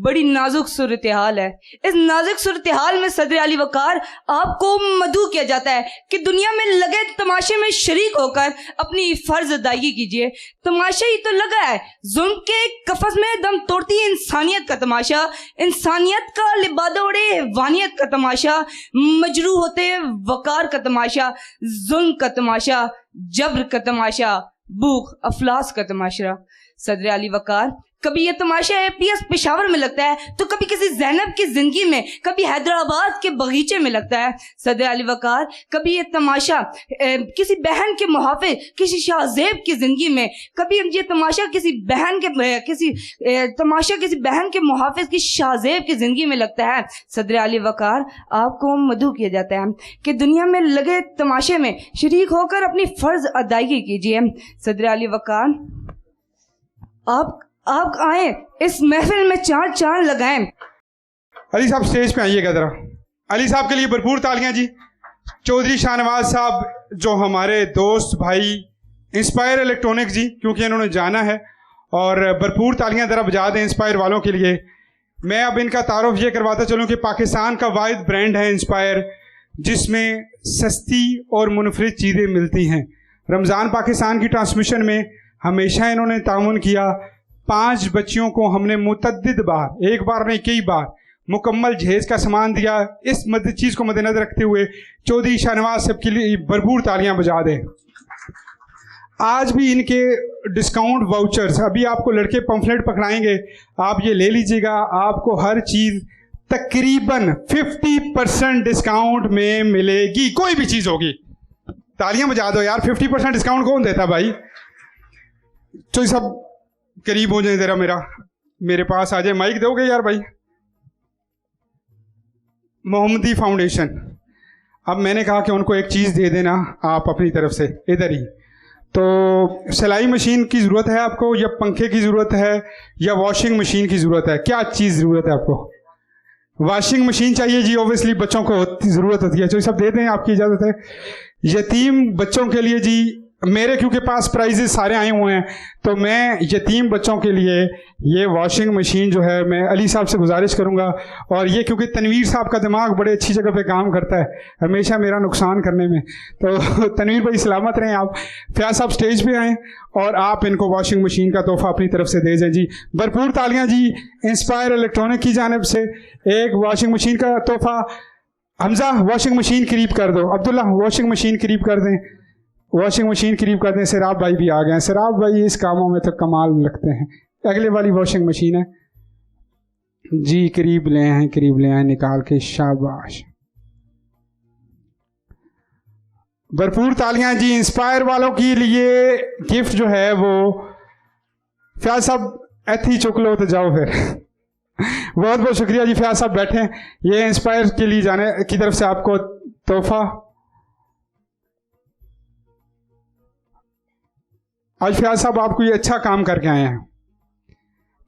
बड़ी नाजुक सूरत हाल है। इस नाजुक सूरत हाल में सदर अली वकार आपको मदऊ किया जाता है कि दुनिया में लगे तमाशे में शरीक होकर अपनी फर्ज अदायगी कीजिए। तमाशा ही तो लगा है, जुल्म के कफस में दम तोड़ती है इंसानियत का तमाशा, इंसानियत का लिबादा उड़े वानियत का तमाशा, मजरू होते वकार का तमाशा, जुल्म का तमाशा, जब्र का तमाशा, भूख अफलास का तमाशा। सदर अली वकार, कभी ये तमाशा APS पेशावर में लगता है तो कभी किसी ज़ैनब की जिंदगी में, कभी हैदराबाद के बगीचे में लगता है। सदर अली वकार, कभी ये तमाशा किसी बहन के मुहाफिज, किसी शाहजेब की जिंदगी में, कभी ये तमाशा किसी बहन के मुहाफिज की शाहजेब की जिंदगी में लगता है। सदर अली वकार, आपको मदऊ किया जाता है कि दुनिया में लगे तमाशे में शरीक होकर अपनी फर्ज अदायगी कीजिए। सदर अली वकार, आप आए इस महफिल में चार चांद लगाएं। अली साहब स्टेज पे आइएगा जरा। अली साहब के लिए भरपूर तालियां जी। चौधरी शाहनवाज साहब जो हमारे दोस्त भाई इंस्पायर इलेक्ट्रॉनिक जी, क्योंकि इन्होंने जाना है, और भरपूर तालियां जरा बजा दें इंस्पायर वालों के लिए। मैं अब इनका तारुफ ये करवाता चलूँ कि पाकिस्तान का वाहिद ब्रांड है इंस्पायर, जिसमें सस्ती और मुनफरिद चीज़ें मिलती हैं। रमज़ान पाकिस्तान की ट्रांसमिशन में हमेशा इन्होंने ताउन किया। 5 बच्चियों को हमने मुतअद्दिद बार, एक बार नहीं कई बार, मुकम्मल जहेज का सामान दिया। इस चीज़ को मद्देनजर रखते हुए चौधरी शाहनवाज साहब के लिए भरपूर तालियां बजा दें। आज भी इनके डिस्काउंट वाउचर्स, अभी आपको लड़के पंफलेट पकड़ाएंगे, आप ये ले लीजिएगा, आपको हर चीज़ तकरीबन 50% डिस्काउंट में मिलेगी, कोई भी चीज़ होगी। तालियां बजा दो यार, 50% डिस्काउंट कौन देता भाई? तो सब करीब हो जाए जरा, मेरे पास आ जाए, माइक दोगे यार भाई। मोहम्मदी फाउंडेशन, अब मैंने कहा कि उनको एक चीज़ दे देना आप अपनी तरफ से, इधर ही। तो सिलाई मशीन की ज़रूरत है आपको, या पंखे की ज़रूरत है, या वॉशिंग मशीन की ज़रूरत है? क्या चीज़ ज़रूरत है आपको? वॉशिंग मशीन चाहिए जी, ऑब्वियसली बच्चों को ज़रूरत होती है, जो सब दे दें, आपकी इजाज़त है। यतीम बच्चों के लिए जी, मेरे क्योंकि पास प्राइजेस सारे आए हुए हैं, तो मैं यतीम बच्चों के लिए ये वॉशिंग मशीन जो है मैं अली साहब से गुजारिश करूंगा। और ये क्योंकि तनवीर साहब का दिमाग बड़े अच्छी जगह पे काम करता है हमेशा मेरा नुकसान करने में, तो तनवीर भाई सलामत रहें आप। फयाज साहब स्टेज पे आएँ और आप इनको वॉशिंग मशीन का तोहफा अपनी तरफ से दे दें जी। भरपूर तालियाँ जी इंस्पायर इलेक्ट्रॉनिक की जानिब से एक वॉशिंग मशीन का तोहफा। हमजा वॉशिंग मशीन करीब कर दो, अब्दुल्ला वॉशिंग मशीन करीब कर दें, वॉशिंग मशीन करीब कर दें। सिराब भाई भी आ गए हैं, सिराब भाई इस कामों में तो कमाल रखते हैं। अगले वाली वॉशिंग मशीन है जी, करीब ले आए, करीब ले आए निकाल के, शाबाश। भरपूर तालियां जी इंस्पायर वालों के लिए। गिफ्ट जो है वो फयाज साहब ऐथी चुक लो तो जाओ फिर। बहुत बहुत शुक्रिया जी, फयाज साहब बैठे। ये इंस्पायर के लिए जाने की तरफ से आपको तोहफा। आज फयाज साहब आपको ये अच्छा काम करके आए हैं,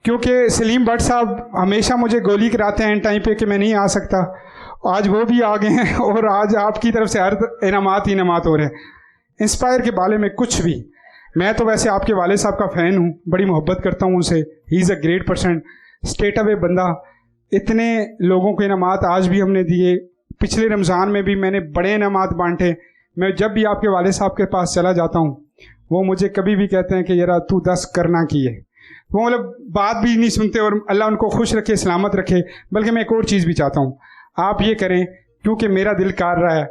क्योंकि सलीम भट्ट साहब हमेशा मुझे गोली कराते हैं इन टाइम पे कि मैं नहीं आ सकता, आज वो भी आ गए हैं और आज आपकी तरफ से हर इनामात ही इनामात हो रहे हैं। इंस्पायर के बारे में कुछ भी, मैं तो वैसे आपके वाले साहब का फ़ैन हूँ, बड़ी मोहब्बत करता हूँ उनसे, he is a great person, state away बंदा। इतने लोगों को इनामात आज भी हमने दिए, पिछले रमज़ान में भी मैंने बड़े इनामात बांटे। मैं जब भी आपके वाले साहब के पास चला जाता हूँ वो मुझे कभी भी कहते हैं कि यार तू 10 करना की है, वो मतलब बात भी नहीं सुनते और अल्लाह उनको खुश रखे, सलामत रखे। बल्कि मैं एक और चीज़ भी चाहता हूँ, आप ये करें, क्योंकि मेरा दिल कर रहा है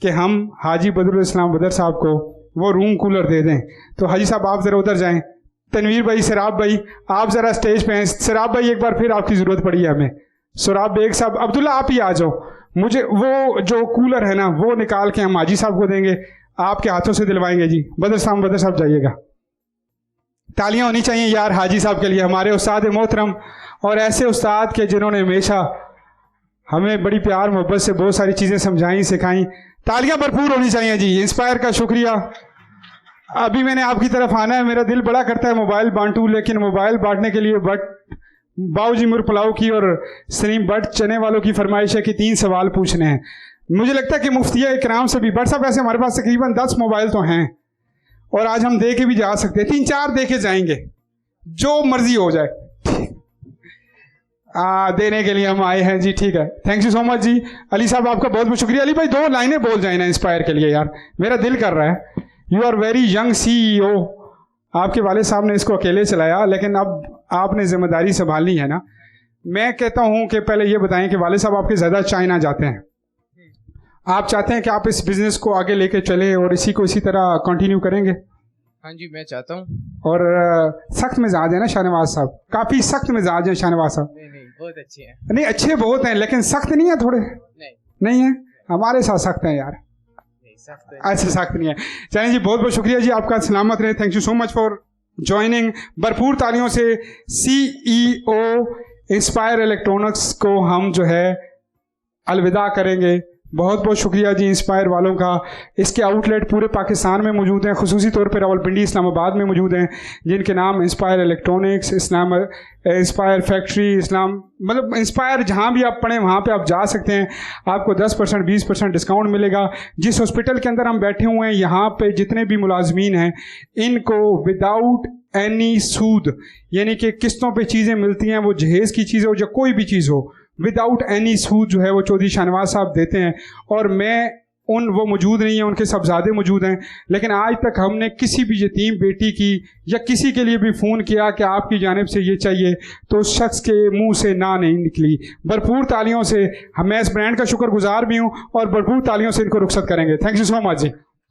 कि हम हाजी बदरुल इस्लाम बदर साहब को वो रूम कूलर दे दें। तो हाजी साहब आप ज़रा उधर जाएं, तनवीर भाई, सिराब भाई आप ज़रा स्टेज पे हैं। सिराब भाई एक बार फिर आपकी ज़रूरत पड़ी है हमें। सुराब बेग साहब, अब्दुल्ला आप ही आ जाओ, मुझे वो जो कूलर है ना वो निकाल के हम हाजी साहब को देंगे, आपके हाथों से दिलवाएंगे जी। बदर साहब जाइएगा, तालियां होनी चाहिए यार हाजी साहब के लिए, हमारे उस्ताद मोहतरम, और ऐसे उस्ताद के जिन्होंने हमेशा हमें बड़ी प्यार मोहब्बत से बहुत सारी चीज़ें समझाई, सिखाई। तालियां भरपूर होनी चाहिए जी। इंस्पायर का शुक्रिया। अभी मैंने आपकी तरफ आना है, मेरा दिल बड़ा करता है मोबाइल बांटूं, लेकिन मोबाइल बांटने के लिए बाऊजी मुर पुलाव की और सलीम भट्ट चने वालों की फरमाइश है कि 3 सवाल पूछने हैं। मुझे लगता है कि मुफ्तिया इकराम से भी भट्ट साहब, ऐसे हमारे पास तकरीबन 10 मोबाइल तो हैं और आज हम दे के भी जा सकते हैं, 3-4 दे के जाएंगे, जो मर्जी हो जाए। देने के लिए हम आए हैं जी, ठीक है, थैंक यू सो मच जी। अली साहब आपका बहुत बहुत शुक्रिया। अली भाई 2 लाइनें बोल जाए ना इंस्पायर के लिए यार, मेरा दिल कर रहा है। You are very young CEO, आपके वाले साहब ने इसको अकेले चलाया, लेकिन अब आपने जिम्मेदारी संभालनी है ना। मैं कहता हूँ कि पहले ये बताएं कि वाले साहब आपके ज़्यादा चाइना जाते हैं, आप चाहते हैं कि आप इस बिज़नेस को आगे लेके चले और इसी को इसी तरह कंटिन्यू करेंगे? हाँ जी, मैं चाहता हूँ। और सख्त मिजाज है ना शाहनवाज साहब, काफ़ी सख्त मिजाज है शाहनवाज साहब। नहीं, बहुत अच्छे हैं। नहीं, अच्छे बहुत हैं, लेकिन सख्त नहीं है थोड़े? नहीं है, हमारे साथ सख्त हैं यार। अच्छा, सख्त नहीं है। चलिए जी, बहुत बहुत शुक्रिया जी, आपका सलामत रहे। Thank you so much for joining. भरपूर तालियों से CEO इंस्पायर इलेक्ट्रॉनिक्स को हम जो है अलविदा करेंगे। बहुत बहुत शुक्रिया जी इंस्पायर वालों का। इसके आउटलेट पूरे पाकिस्तान में मौजूद हैं, खुसूसी तौर पर रावलपिंडी इस्लामाबाद में मौजूद हैं, जिनके नाम इंस्पायर इलेक्ट्रॉनिक्स, इंस्पायर फैक्ट्री, मतलब इंस्पायर जहाँ भी आप पढ़ें वहाँ पे आप जा सकते हैं। आपको 10% 20% डिस्काउंट मिलेगा। जिस हॉस्पिटल के अंदर हम बैठे हुए हैं, यहाँ पे जितने भी मुलाजमीन हैं, इनको विदाउट एनी सूद, यानी कि किस्तों पे चीज़ें मिलती हैं, वो जहेज़ की चीज़ हो या कोई भी चीज़ हो, विदाउट एनी सूद जो है वो चौधरी शाहनवाज साहब देते हैं। और मैं वो मौजूद नहीं है, उनके साहबजादे मौजूद हैं, लेकिन आज तक हमने किसी भी यतीम बेटी की या किसी के लिए भी फ़ोन किया कि आपकी जानिब से ये चाहिए तो उस शख्स के मुंह से ना नहीं निकली। भरपूर तालियों से मैं इस ब्रांड का शुक्रगुजार भी हूँ और भरपूर तालियों से इनको रुखसत करेंगे। Thank you so much ji.